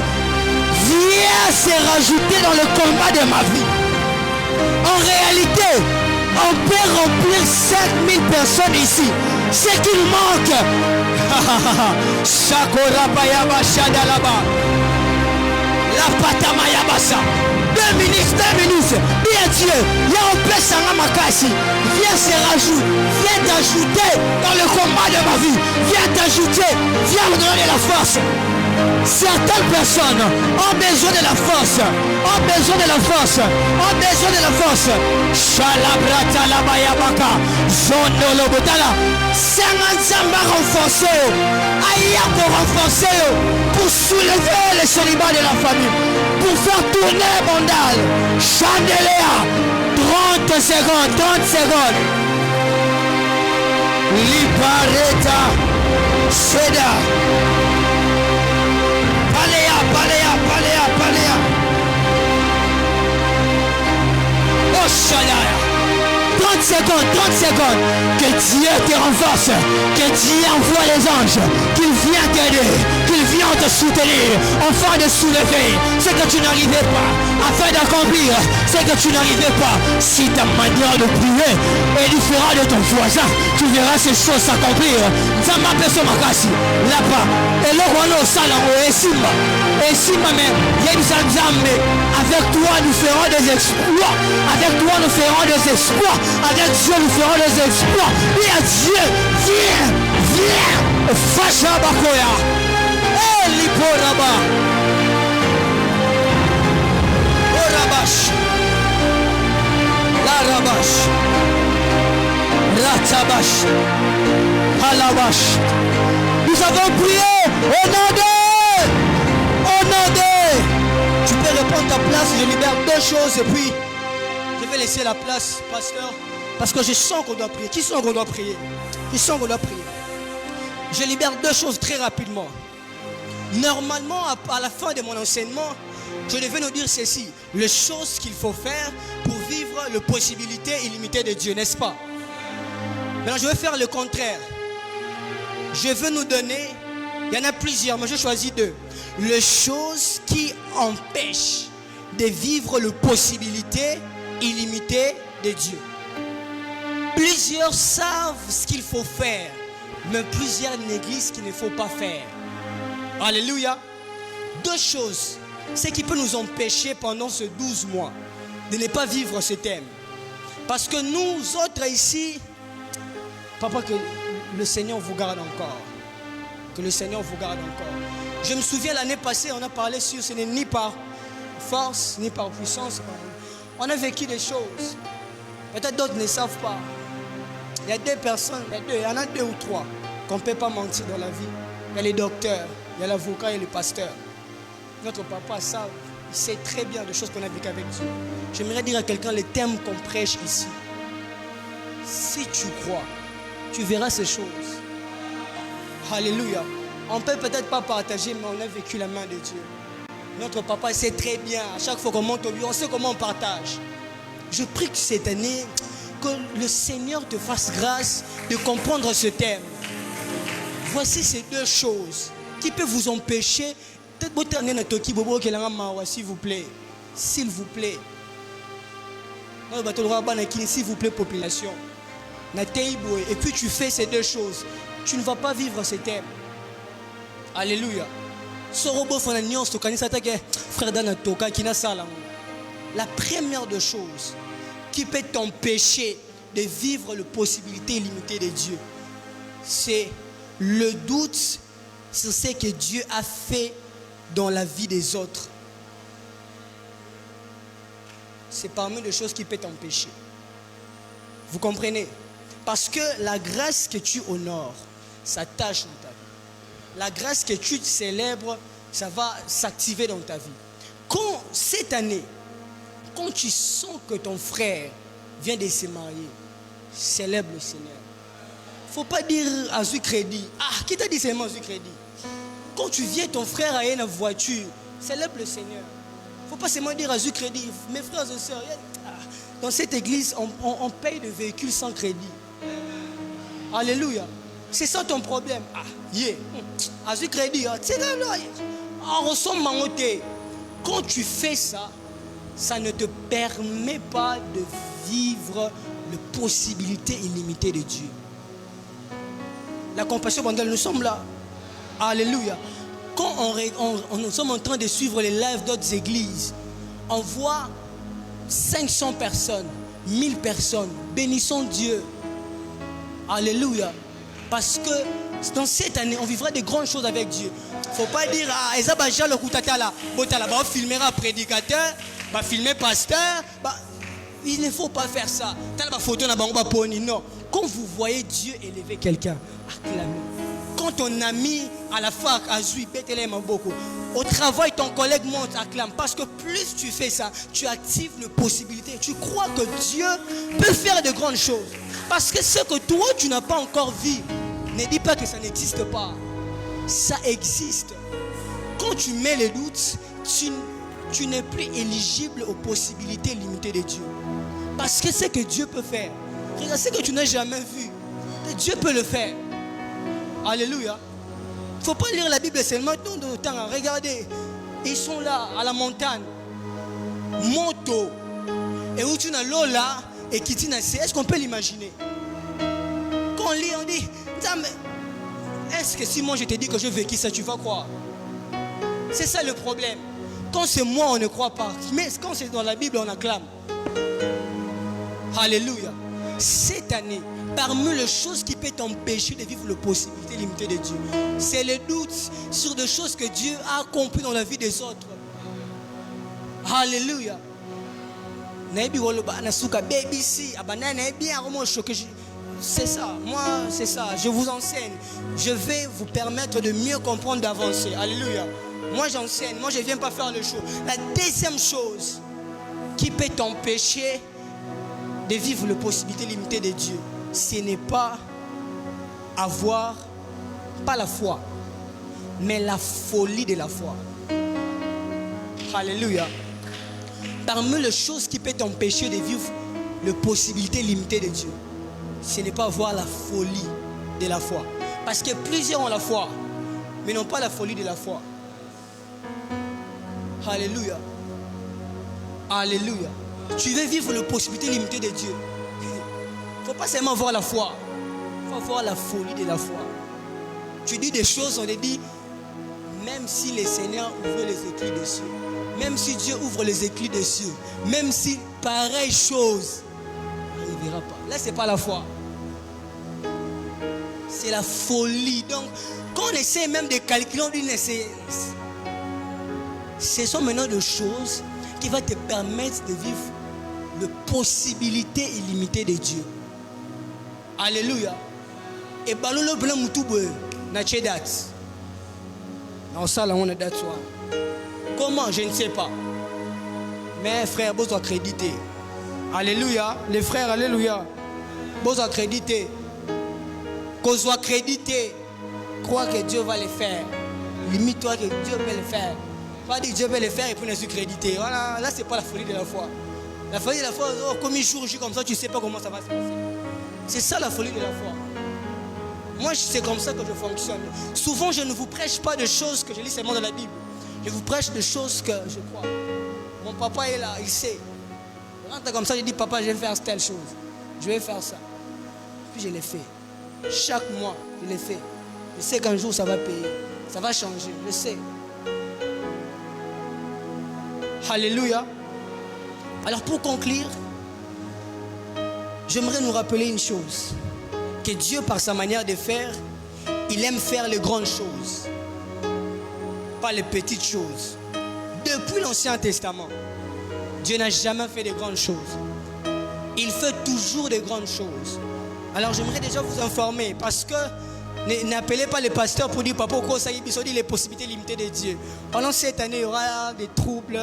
Speaker 2: viens se rajouter dans le combat de ma vie. En réalité, on peut remplir 5000 personnes ici. Ce qu'il manque, la patamayabasa. 2 minutes. Dis à Dieu, là on peut s'engager. Viens se rajouter, viens t'ajouter dans le combat de ma vie. Viens t'ajouter, viens me donner la force. Certaines personnes ont besoin de la force. Ont besoin de la force. Ont besoin de la force. Shalabrata la bayabaka. Zono lobotala. Sanganzamba renforcé. Aïe pour renforcer. Pour soulever les célibats de la famille. Pour faire tourner le mandal. Chandelier. 30 secondes. Lipareta. Seda. Paléa. Oh, Shalaya. 30 secondes. Que Dieu te renforce. Que Dieu envoie les anges. Qu'ils vient t'aider, qu'il vient te soutenir, afin de soulever ce que tu n'arrivais pas, afin d'accomplir ce que tu n'arrivais pas. Si ta manière de prier est différente de ton voisin, tu verras ces choses s'accomplir. Ça m'appelle sur ma casse là-bas. Et là, on a au salon, et si même, il y a une Zambé. Avec toi, nous ferons des exploits. Avec toi, nous ferons des exploits. Avec Dieu, nous ferons des exploits. Et à Dieu, viens, Facha Bakoya. Eh, Liporaba. Orabash. La Rabash. Ratabash. Halabash. Nous avons prié au nom de. Tu peux reprendre ta place, je libère deux choses et puis je vais laisser la place, pasteur, parce que je sens qu'on doit prier. Qui sent qu'on doit prier? Qui sent qu'on doit prier? Je libère deux choses très rapidement. Normalement, à la fin de mon enseignement, je devais nous dire ceci: les choses qu'il faut faire pour vivre les possibilités illimitées de Dieu, n'est-ce pas? Maintenant, je vais faire le contraire. Je veux nous donner, il y en a plusieurs, mais je choisis deux. Les choses qui empêchent de vivre les possibilités illimitées de Dieu. Plusieurs savent ce qu'il faut faire, mais plusieurs négligent ce qu'il ne faut pas faire. Alléluia. Deux choses, ce qui peut nous empêcher pendant ces 12 mois de ne pas vivre ce thème. Parce que nous autres ici, papa, que le Seigneur vous garde encore. Que le Seigneur vous garde encore. Je me souviens l'année passée, on a parlé sur ce n'est ni par force, ni par puissance. On a vécu des choses. Peut-être d'autres ne savent pas. Il y a deux personnes, il y en a deux ou trois qu'on ne peut pas mentir dans la vie. Il y a les docteurs, il y a l'avocat et le pasteur. Notre papa savent, il sait très bien des choses qu'on a vécues avec Dieu. J'aimerais dire à quelqu'un les thèmes qu'on prêche ici. Si tu crois, tu verras ces choses. Alléluia. On ne peut peut-être pas partager, mais on a vécu la main de Dieu. Notre papa sait très bien, à chaque fois qu'on monte au bureau, on sait comment on partage. Je prie que cette année, que le Seigneur te fasse grâce de comprendre ce thème. Voici ces deux choses qui peuvent vous empêcher. S'il vous plaît. S'il vous plaît. S'il vous plaît, population. Et puis tu fais ces deux choses. Tu ne vas pas vivre ce thème. Alléluia. La première des choses qui peut t'empêcher de vivre les possibilités illimitées de Dieu, c'est le doute sur ce que Dieu a fait dans la vie des autres. C'est parmi les choses qui peuvent t'empêcher. Vous comprenez? Parce que la grâce que tu honores, ça tâche dans ta vie. La grâce que tu célèbres, ça va s'activer dans ta vie. Quand cette année, quand tu sens que ton frère vient de se marier, célèbre le Seigneur. Il ne faut pas dire à ce crédit. Ah, qui t'a dit seulement à ce crédit? Quand tu viens, ton frère a une voiture, célèbre le Seigneur. Il ne faut pas seulement dire à ce crédit. Mes frères et sœurs, dans cette église, on paye des véhicules sans crédit. Alléluia. C'est ça ton problème. Ah, yeah. À ce crédit, on ressemble mangoté. Quand tu fais ça, ça ne te permet pas de vivre les possibilités illimitées de Dieu. La compassion mondiale, nous sommes là. Alléluia. Quand nous sommes en train de suivre les lives d'autres églises, on voit 500 personnes, 1000 personnes. Bénissons Dieu. Alléluia. Parce que dans cette année, on vivra de grandes choses avec Dieu. Il ne faut pas dire, ah, Ezabaja le Koutatala, on filmera prédicateur, va filmer pasteur. Il ne faut pas faire ça. Non. Quand vous voyez Dieu élever quelqu'un, acclamez. Quand ton ami à la fac a joué, beaucoup. Au travail, ton collègue monte, acclame. Parce que plus tu fais ça, tu actives les possibilités. Tu crois que Dieu peut faire de grandes choses. Parce que ce que toi, tu n'as pas encore vu, ne dis pas que ça n'existe pas. Ça existe. Quand tu mets les doutes, tu n'es plus éligible aux possibilités limitées de Dieu. Parce que ce que Dieu peut faire, regarde ce que tu n'as jamais vu, Dieu peut le faire. Alléluia. faut pas lire la Bible seulement de temps. Regardez, ils sont là à la montagne. Moto. Et où tu n'as l'eau là, et qui t'y c'est. Est-ce qu'on peut l'imaginer? Quand on lit, on dit, est-ce que si moi je te dis que je vécu ça, tu vas croire? C'est ça le problème. Quand c'est moi, on ne croit pas. Mais quand c'est dans la Bible, on acclame. Alléluia. Cette année, parmi les choses qui peuvent t'empêcher de vivre la possibilité limitée de Dieu, c'est le doute sur des choses que Dieu a accomplies dans la vie des autres. Alléluia. C'est ça, moi c'est ça, je vous enseigne. Je vais vous permettre de mieux comprendre, d'avancer. Alléluia. Moi j'enseigne, moi je ne viens pas faire le show. La deuxième chose qui peut t'empêcher de vivre la possibilité limitée de Dieu, ce n'est pas avoir, pas la foi, mais la folie de la foi. Alléluia. Parmi les choses qui peuvent t'empêcher de vivre la possibilité limitée de Dieu, ce n'est pas avoir la folie de la foi. Parce que plusieurs ont la foi, mais n'ont pas la folie de la foi. Alléluia. Alléluia. Tu veux vivre la possibilité limitée de Dieu. Il ne faut pas seulement avoir la foi. Il faut avoir la folie de la foi. Tu dis des choses, on te dit, même si le Seigneur ouvre les éclus des cieux, même si Dieu ouvre les éclus des cieux, même si pareille chose n'arrivera pas. Là, ce n'est pas la foi. C'est la folie. Donc, quand on essaie même de calculer, on dit, ce sont maintenant des choses qui vont te permettre de vivre la possibilité illimitée de Dieu. Alléluia. Et balolo blanc moutoube na date. Non, ça là on a date soir. Comment? Je ne sais pas. Mais frère, vous accréditer. Alléluia. Les frères, alléluia. Vous accréditer. Qu'on soit crédité. Crois que Dieu va le faire. Limite-toi que Dieu peut le faire. Pas dire que Dieu peut le faire et puis ne se créditer. Voilà, là c'est pas la folie de la foi. La folie de la foi, oh, comme il joue comme ça, tu ne sais pas comment ça va se passer. C'est ça la folie de la foi. Moi, c'est comme ça que je fonctionne. Souvent, je ne vous prêche pas de choses que je lis seulement dans la Bible. Je vous prêche de choses que je crois. Mon papa est là, il sait. Je rentre comme ça, je dis, papa, je vais faire telle chose. Je vais faire ça. Puis je l'ai fait. Chaque mois, je l'ai fait. Je sais qu'un jour, ça va payer. Ça va changer, je sais. Alléluia. Alors pour conclure, j'aimerais nous rappeler une chose. Que Dieu, par sa manière de faire, il aime faire les grandes choses. Pas les petites choses. Depuis l'Ancien Testament, Dieu n'a jamais fait de grandes choses. Il fait toujours de grandes choses. Alors j'aimerais déjà vous informer, parce que n'appelez pas les pasteurs pour dire papa quoi ça y est, les possibilités limitées de Dieu. Pendant cette année, il y aura des troubles,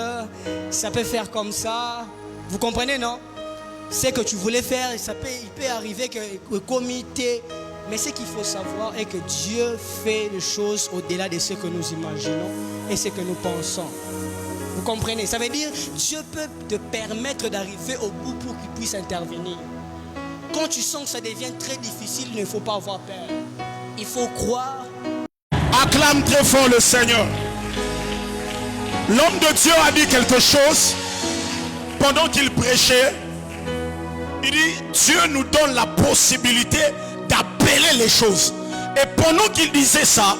Speaker 2: ça peut faire comme ça. Vous comprenez, non? Ce que tu voulais faire, il peut arriver que le comité. Mais ce qu'il faut savoir est que Dieu fait les choses au-delà de ce que nous imaginons et ce que nous pensons. Vous comprenez? Ça veut dire Dieu peut te permettre d'arriver au bout pour qu'il puisse intervenir. Quand tu sens que ça devient très difficile, il ne faut pas avoir peur. Il faut croire.
Speaker 3: Acclame très fort le Seigneur. L'homme de Dieu a dit quelque chose pendant qu'il prêchait. Il dit, Dieu nous donne la possibilité d'appeler les choses. Et pendant qu'il disait ça,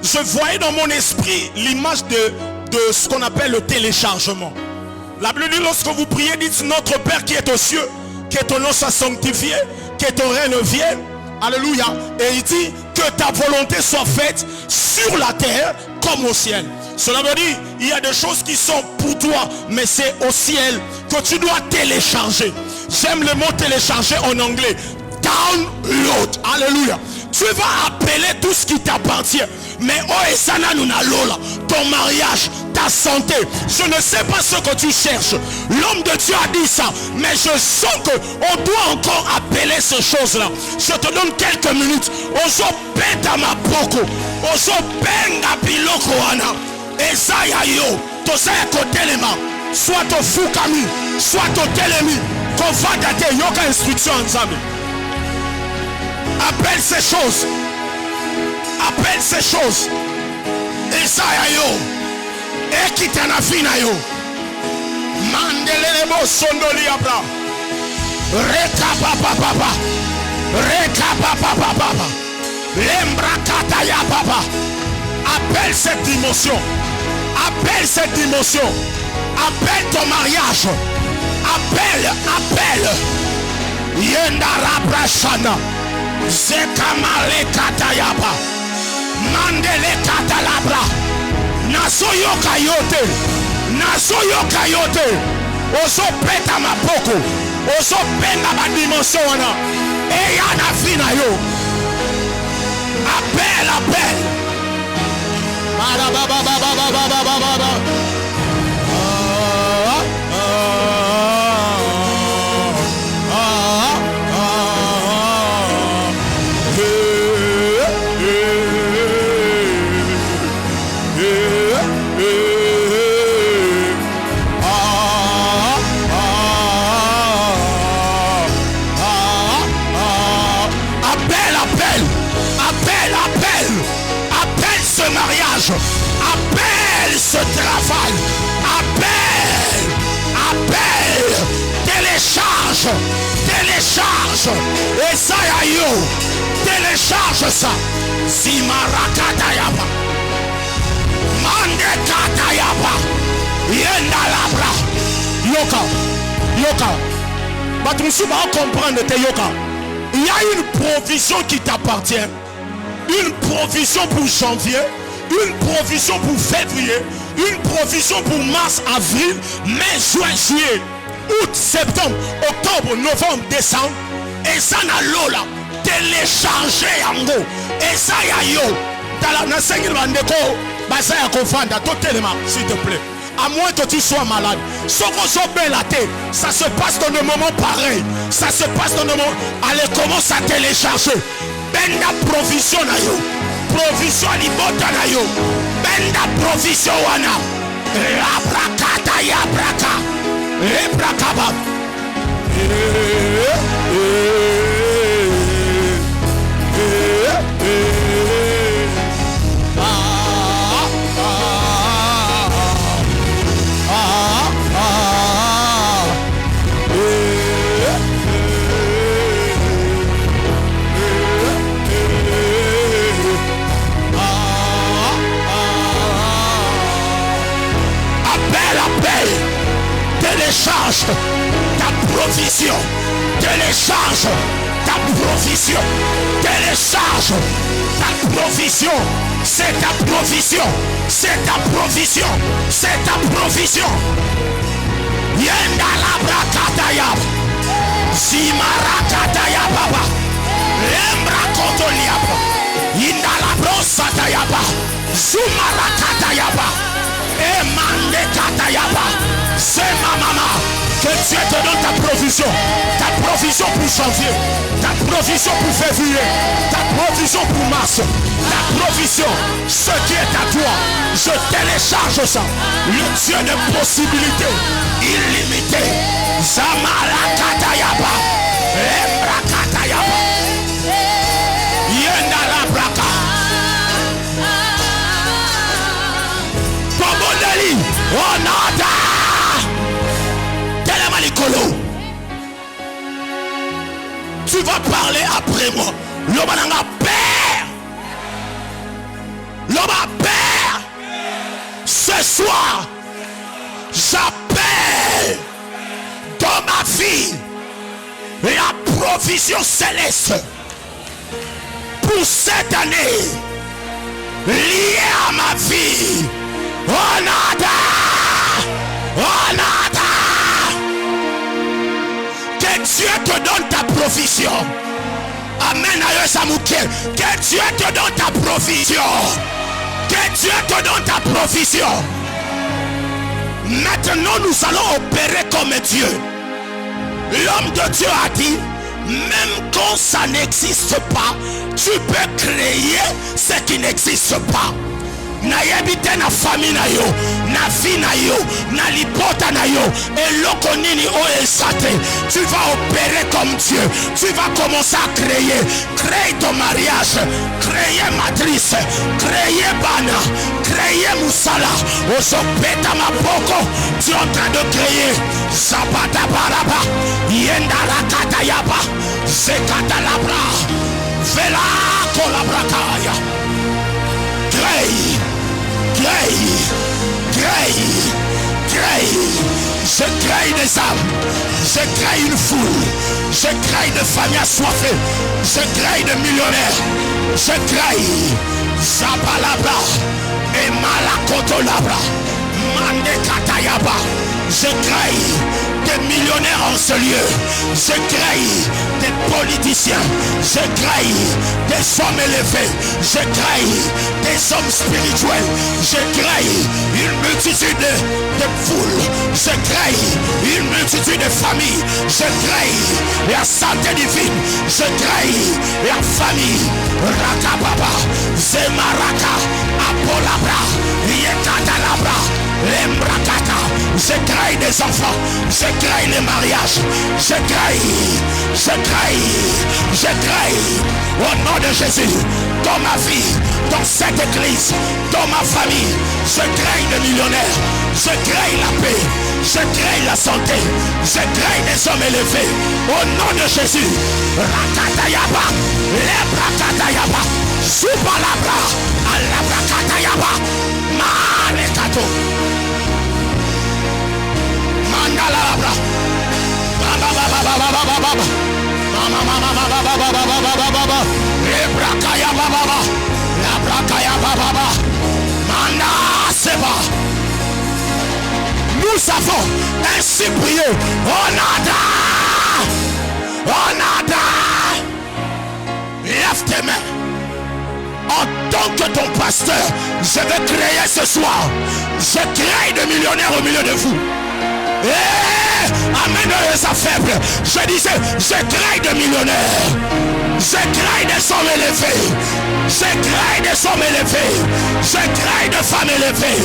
Speaker 3: je voyais dans mon esprit l'image de ce qu'on appelle le téléchargement. La Bible dit, lorsque vous priez, dites, notre Père qui est aux cieux, que ton nom soit sanctifié, que ton règne vienne. Alléluia. Et il dit que ta volonté soit faite sur la terre comme au ciel. Cela veut dire il y a des choses qui sont pour toi, mais c'est au ciel que tu dois télécharger. J'aime le mot télécharger en anglais. Download. Alléluia. Tu vas appeler tout ce qui t'appartient. Mais oh Esana Nunalola, ton mariage, ta santé, je ne sais pas ce que tu cherches. L'homme de Dieu a dit ça, mais je sens qu'on doit encore appeler ces choses-là. Je te donne quelques minutes. Ozo peta mapoko, ozo benga biloko ana. Ezaya yo, tosaya kotelema, soit au fukami, soit au telemi, qu'on va dater yoka instruction ensemble. Appelle ces choses. Appelle ces choses. Et ça yo. Et qui t'en a fini yo. Mandele bo sondoli abra. Reka papa papa. Reka papa papa. Lembra kata ya papa. Appelle cette dimension. Appelle cette dimension. Appelle ton mariage. Appelle, appelle. Yenda rabra shana. Zekamale kata yaba. Mandele kata labra. Naso yoka yote. Naso yoka yote. Oso peta mapoko. Oso penda ma dimension wana. Et yana fina yo. Appelle, appelle. Baba baba baba baba baba. Appelle ce travail. Appelle. Appelle. Télécharge. Télécharge. Et ça yo. Télécharge ça. Simarakatayaba. Mandekatayaba. Yendalabra. Yoka. Yoka. Batrusu va comprendre tes yoka. Il y a une provision qui t'appartient. Une provision pour janvier. Une provision pour février, une provision pour mars, avril, mai, juin, juillet, août, septembre, octobre, novembre, décembre. Et ça n'a l'eau là, téléchargé en gros. Et ça y a yo. Dans la 5 000 bandeko, bah ça y a confondre, totalement, s'il te plaît. À moins que tu sois malade. Ça se passe dans des moments pareils. Ça se passe dans des moments. Allez, commence à télécharger. Benda provision na yo. Provision libota na yo. Benda provision wana. Rabrakata ya braka. Rebrakaba. Télécharge ta provision. Télécharge ta provision. Télécharge ta provision. C'est ta provision. C'est ta provision. C'est ta provision. Yenda la brakataya. Simarakataya baba. Lembra kotoliaba. Yinda la brosatayaba. Zumarakatayaba. Emande katayaba. C'est ma maman. Que Dieu te donne ta provision. Ta provision pour janvier. Ta provision pour février. Ta provision pour mars. Ta provision. Ce qui est à toi. Je télécharge ça. Le Dieu de possibilités illimitées. Zamarakatayaba. Embrakatayaba. Yendalabraka. Tobondeli. Onada. Tu vas parler après moi. L'Obananga Père. L'Oba Père. Ce soir, j'appelle dans ma vie la provision céleste pour cette année liée à ma vie. Onada. Onada. Que Dieu te donne ta provision. Amen. Que Dieu te donne ta provision. Que Dieu te donne ta provision. Maintenant nous allons opérer comme Dieu. L'homme de Dieu a dit, même quand ça n'existe pas, tu peux créer ce qui n'existe pas. nayebite na famille na yo, na vie na yo, na libota na yo, eloko nini o esate. Tu vas opérer comme Dieu. Tu vas commencer à créer. Crée ton mariage, créer matrice, créer bana, créer musala. Osopeta mapoko, tu es en train de créer. Zapata baraba, yenda rakata yaba, zekata labra, vela kolabrakaya. Crée, crée, crée, crée. Je crée des âmes, je crée une foule, je crée des familles assoiffées, je crée des millionnaires, je crée Zabalabra et Malakotolabra, Mandekatayaba, je crée des millionnaires en ce lieu, je crée des politiciens, je crée des hommes élevés, je crée des hommes spirituels, je crée une multitude de foules, je crée une multitude de familles, je crée la santé divine, je crée la famille, Rakababa, Zemaraka, Apolabra, Yekatalabra, Lembrakata, je crée des enfants, je crée les mariages, je crée, au nom de Jésus, dans ma vie, dans cette église, dans ma famille, je crée des millionnaires, je crée la paix, je crée la santé, je crée des hommes élevés, au nom de Jésus. Rakatayaba, Lebrakatayaba, Subalabra, Alabrakatayaba, Malekato, Mandalabra, nous avons ainsi prié. Onada, lève tes mains. En tant que ton pasteur, je vais créer ce soir. Je crée des millionnaires au milieu de vous. Amen, les faibles. Je disais, je crée des millionnaires. Je crée des hommes élevés. Je crée des hommes élevés. Je crée des femmes élevées.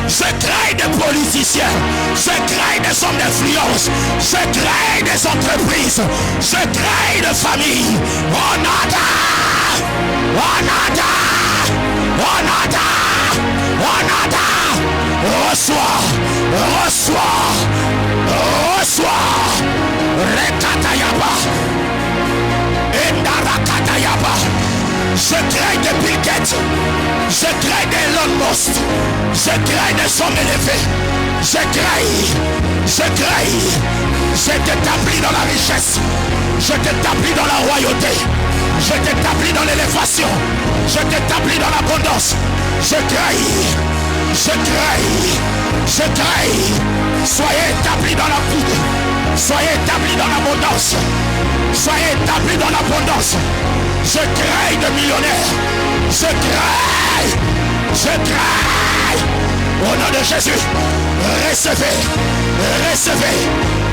Speaker 3: Je crée des politiciens. Je crée des hommes d'influence. Je crée des entreprises. Je crée des familles. Onada. Reçois. Rekatayaba. Endarakatayaba. Je crée des Bill Gates. Je crée des Elon Musk. Je crée des hommes élevés. Je t'établis dans la richesse. Je t'établis dans la royauté. Je t'établis dans l'élévation. Je t'établis dans l'abondance. Je crée. Soyez établis dans la vie. Soyez établis dans l'abondance. Soyez établis dans l'abondance. Je crée de millionnaires. Je crée. Au nom de Jésus, recevez.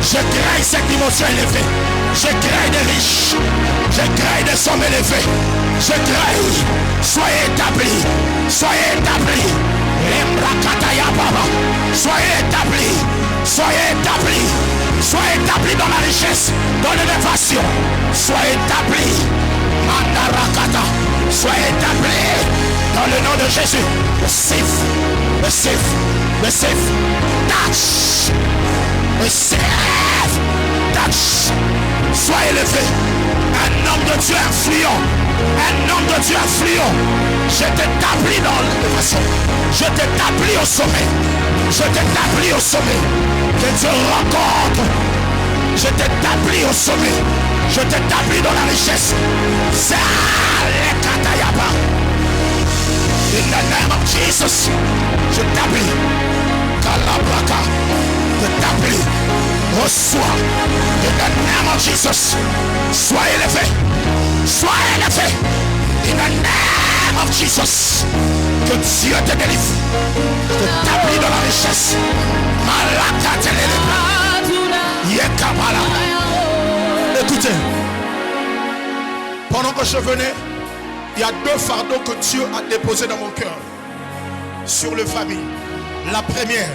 Speaker 3: Je crée cette dimension élevée. Je crée des riches. Je crée des hommes élevés. Je crée. Soyez établis. Soyez établis dans la richesse, dans l'élévation. Soyez établis. Mandarakata. Soyez établis dans le nom de Jésus. Receive. Touch. Sois élevé. Un homme de Dieu influent. Je t'établis dans l'élévation. Je t'établis au sommet. Que Dieu rencontre. Je t'établis au sommet. Je t'établis dans la richesse. In the name of Jesus, je t'établis. Kalabraka, je t'établis. Reçois. In the name of Jesus, sois élevé. In the name of Jesus, que Dieu te délivre. Je t'établis dans la richesse. Malaka te délivre. Yekabala. Écoutez, pendant que je venais, il y a deux fardeaux que Dieu a déposés dans mon cœur. sur les familles. La première,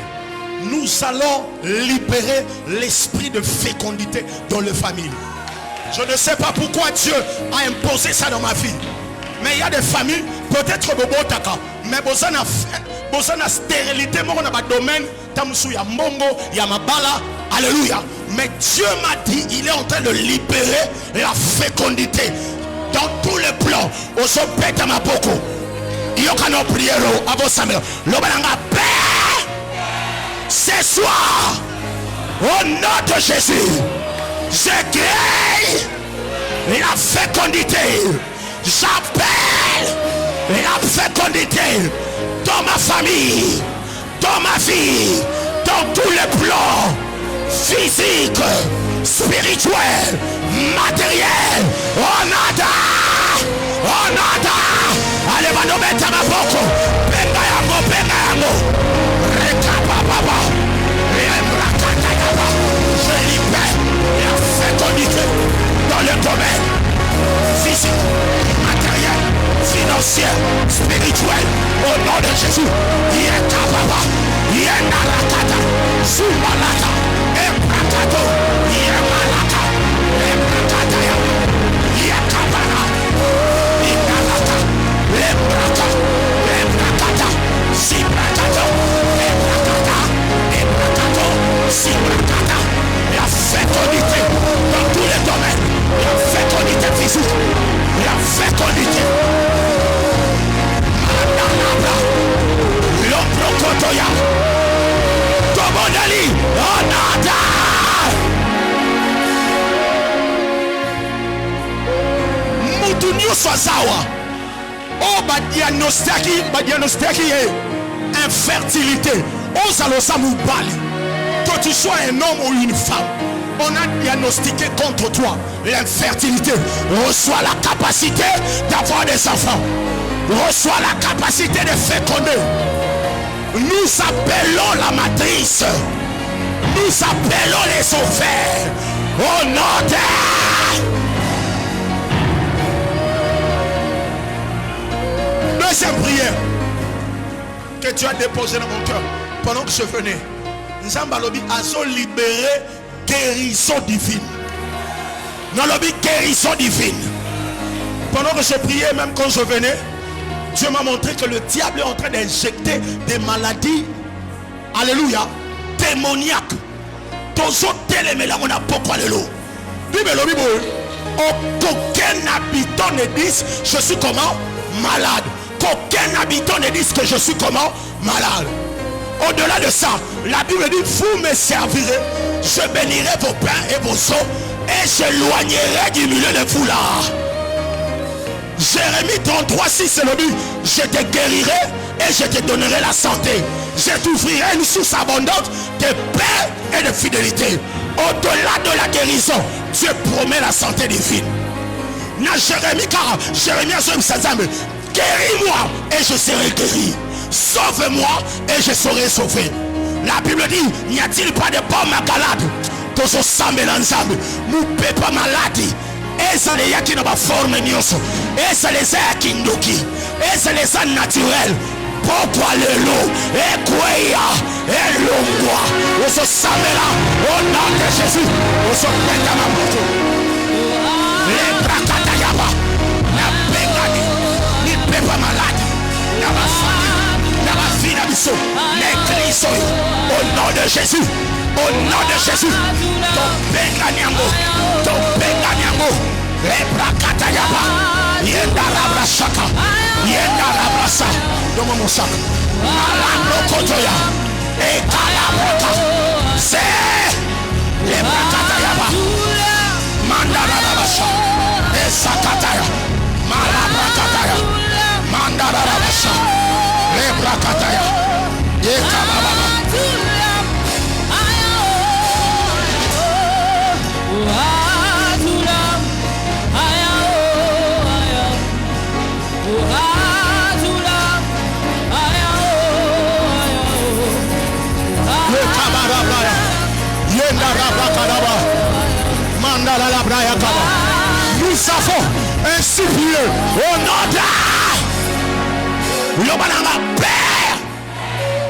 Speaker 3: nous allons libérer l'esprit de fécondité dans les familles. Je ne sais pas pourquoi Dieu a imposé ça dans ma vie. Mais il y a des familles, peut-être Bobotaka, mais besoin de stérilité, dans le domaine, il y a Mongo, il y a Mabala, alléluia. Mais Dieu m'a dit, il est en train de libérer la fécondité dans tous les plans. Au sommet de ma boko, il y a un prière à vos Samuel. L'Obalanga Père, ce soir, au nom de Jésus, je crée la fécondité. J'appelle la fécondité dans ma famille, dans ma vie, dans tous les plans physiques, spirituels, matériels. Onada, allez, va nous mettre à ma boko. Bengayango, Rekababa, Embrakatayaba. Je libère la fécondité dans le domaine physique, matériel, financier, spirituel, au nom de Jésus. Yekababa, Yenarakata, Sumalaka, Embrakato, Yemalaka, Embrakataya, Yekabara, Inalaka, Embraka, Embrakata, Sibrakato, Embrakata, Embrakato, Sibrakato. La fécondité dans tous les domaines. La fécondité physique, la fécondité. Mananabra, l'Oprokotoya, Tobodali, Onada. Mutunyo Swazawa. Oh, diagnostic est infertilité. Oh, Salosa Moubali. Que tu sois un homme ou une femme, on a diagnostiqué contre toi l'infertilité. Reçois la capacité d'avoir des enfants. Reçois la capacité de féconder. Nous appelons la matrice. Nous appelons les ovaires. Au nom de... Deuxième prière que tu as déposée dans mon cœur pendant que je venais. Nzambalobi a libéré guérison divine. Dans le but guérison divine. Pendant que je priais, même quand je venais, Dieu m'a montré que le diable est en train d'injecter des maladies, alléluia, démoniaques. Dans tel mais là on a beaucoup alléluia. Aucun habitant ne dise je suis comment malade. Qu'aucun habitant ne dise que je suis comment malade. Au-delà de ça, la Bible dit, vous me servirez, je bénirai vos pains et vos eaux, et j'éloignerai du milieu de vous là. Jérémie 33, 6, c'est le but. Je te guérirai et je te donnerai la santé. Je t'ouvrirai une source abondante de paix et de fidélité. Au-delà de la guérison, Dieu promet la santé divine. Na Jérémie 40, Jérémie a guéris-moi et je serai guéri. Sauve-moi et je serai sauvé. La Bible dit, n'y a-t-il pas de pommes à galade que ce semble ensemble, nous ne pouvons pas maladie. Et ça les a qui n'ont pas formé nyonso. Et ça les a qui n'ouki. Et ça les a naturels. Pourquoi le loup et quoi et l'ombois. On se semble là au nom de Jésus. On se met à ma moto. Les brakatayaba. La pégani. Ni pépa malade. La famille. La vie d'Abisso. Les cris au nom de Jésus. Au nom de Jésus, ton péganiamo, ton péganiamo, les brakatayaba, yendarabra shaka, yendarabra sa, donne-moi mon sac, malabro kotoya, et kalabraka, c'est les brakatayaba, mandarabasha, et sakataya, malabrakataya, mandarabasha, les brakataya, et kalababa. Nous avons ainsi prié au nom de l'Obananga Père,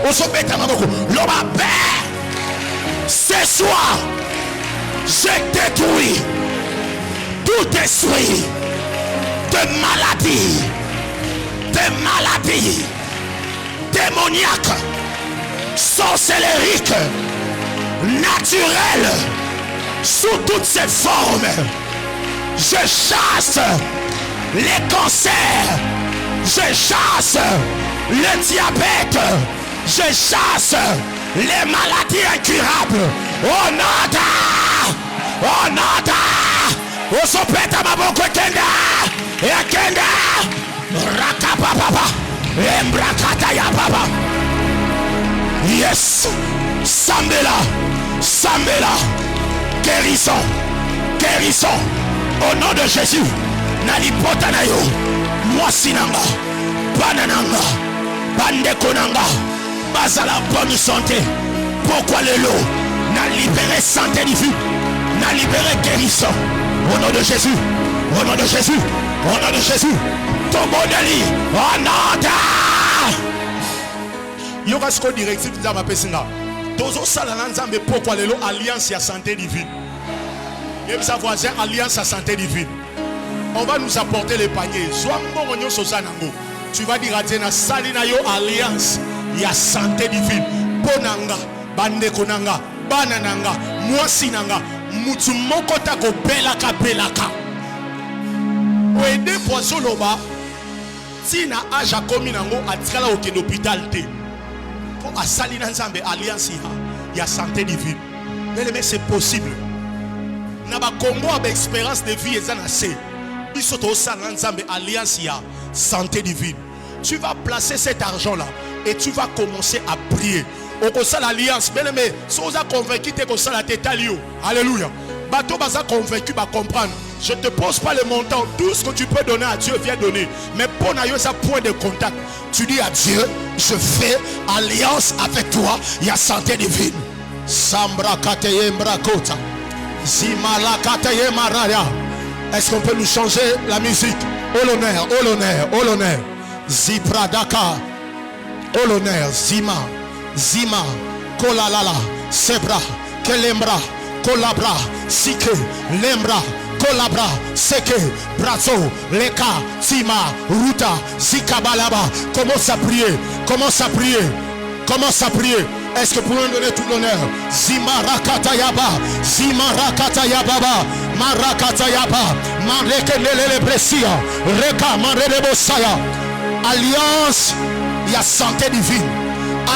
Speaker 3: Osopeta maboko. Loba Père, ce soir, je détruis tout esprit de maladie, démoniaque, sorcellerique, naturelle, sous toutes ses formes. Je chasse les cancers, je chasse le diabète, je chasse les maladies incurables. Oh nada, osopeta maboko kenda, ekenda, rakapapa, embrakata ya baba. Yes, Sambela, guérison, au nom de Jésus. Nalipota na yo, mwasi nanga, banananga, bandeko nanga, bazala bonne santé. Pourquoi le lot? Na libéré santé divine, na libéré guérison. Au nom de Jésus, au nom de Jésus, au nom de Jésus. Ton modèle, Ananda. Yoga sko directif za mapesinga. Tozo sala nzambe pourquoi le lot alliance ya santé divine. Et sa voisin alliance à santé divine. On va nous apporter les paniers. Tu vas dire à Dieu, Salina yo alliance, il y a santé divine. Bonanga, bandeko nanga, banananga, mwasi nanga, mutu moko tako belaka. Oede poisson loba, tina aja komi nango atikala oke l'hôpital te. Pour a Salina nzambe alliance il y a santé divine. Mais c'est possible. Naba Congo a expérience de vie et zanase. Bisoto salan nzambe alliance ya santé divine. Tu vas placer cet argent là et tu vas commencer à prier. Au ça l'alliance, bien aimé, si vous êtes convaincu que ça la tête alliée. Alléluia. Bateau baza convaincu va comprendre. Je ne te pose pas le montant, tout ce que tu peux donner à Dieu viens donner. Mais pour n'avoir ça point de contact, tu dis à Dieu, je fais alliance avec toi, il y a santé divine. Sambra kateye mbrakota. Zimalakataye maraya. Est-ce qu'on peut nous changer la musique? Oh l'honneur. Zipradaka. Oh l'honneur. Zima. Kolalala. Sebra. Kelembra. Kolabra. Sike. Lembra. Kolabra. Seke. Brazo. Leka. Tima. Ruta. Zikabalaba. Commence à prier. Est-ce que vous pouvez donner tout l'honneur? Zimarakatayaba, Marakatayaba, Marekelele Bressia, Reka Marebosaya. Alliance, il y a santé divine.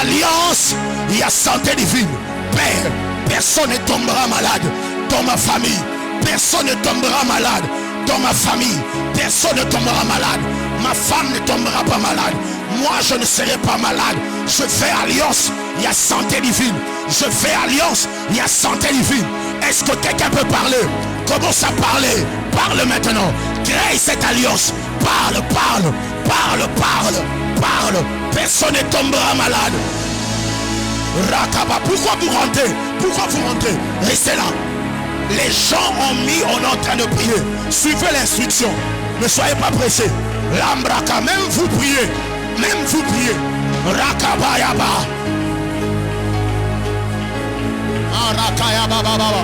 Speaker 3: Alliance, il y a santé divine. Père, personne ne tombera malade dans ma famille. Personne ne tombera malade dans ma famille. Personne ne tombera malade. Ma femme ne tombera pas malade. Moi, je ne serai pas malade. Je fais alliance, il y a santé divine. Je fais alliance, il y a santé divine. Est-ce que quelqu'un peut parler? Commence à parler. Parle maintenant. Crée cette alliance. Parle. Personne ne tombera malade. Rakaba. Pourquoi vous rentrez? Restez là. Les gens ont mis, on est en train de prier. Suivez l'instruction. Ne soyez pas pressés. Lambraka, même vous priez. Rakabayaba. Arakayaba baba.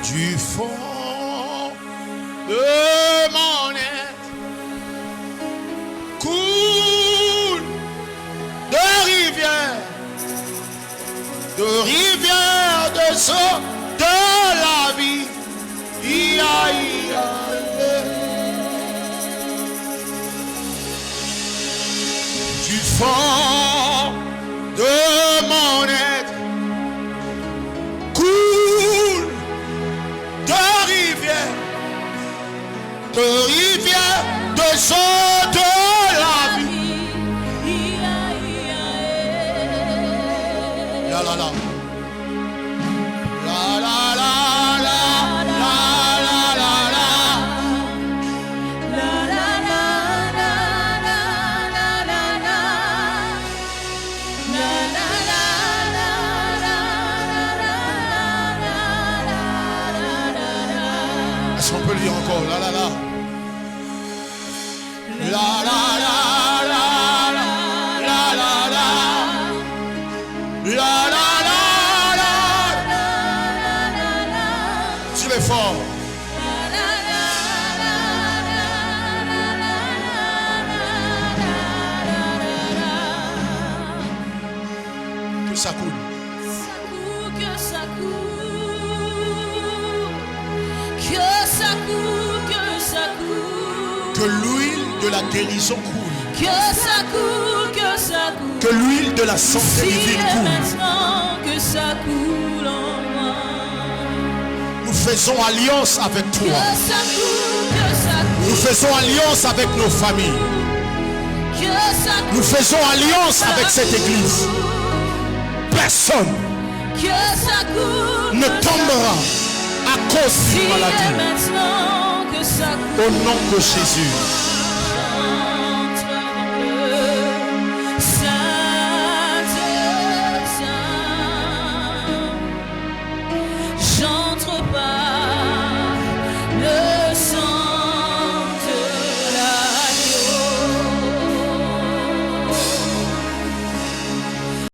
Speaker 3: Du fond de mon être coule de rivières de sang de la vie. Du fond de mon être coule de rivières de sang de la vie. La la la. La la la. On peut le dire encore. La la la. La la la la la la la la la la la. Tu l'es fort. Que ça coule.
Speaker 4: Que ça coule, que ça coule, que ça coule.
Speaker 3: Que l'huile de la guérison coule.
Speaker 4: Que ça coule, que ça coule.
Speaker 3: Que l'huile de la santé divine coule.
Speaker 4: Maintenant que ça coule en moi.
Speaker 3: Nous faisons alliance avec toi.
Speaker 4: Que ça coule, que ça coule.
Speaker 3: Nous faisons alliance avec nos familles.
Speaker 4: Que ça coule.
Speaker 3: Nous faisons alliance avec cette église. Personne
Speaker 4: Que ça coule.
Speaker 3: ne tombera à cause d'une maladie.
Speaker 4: Maintenant que ça coule.
Speaker 3: Au nom de Jésus.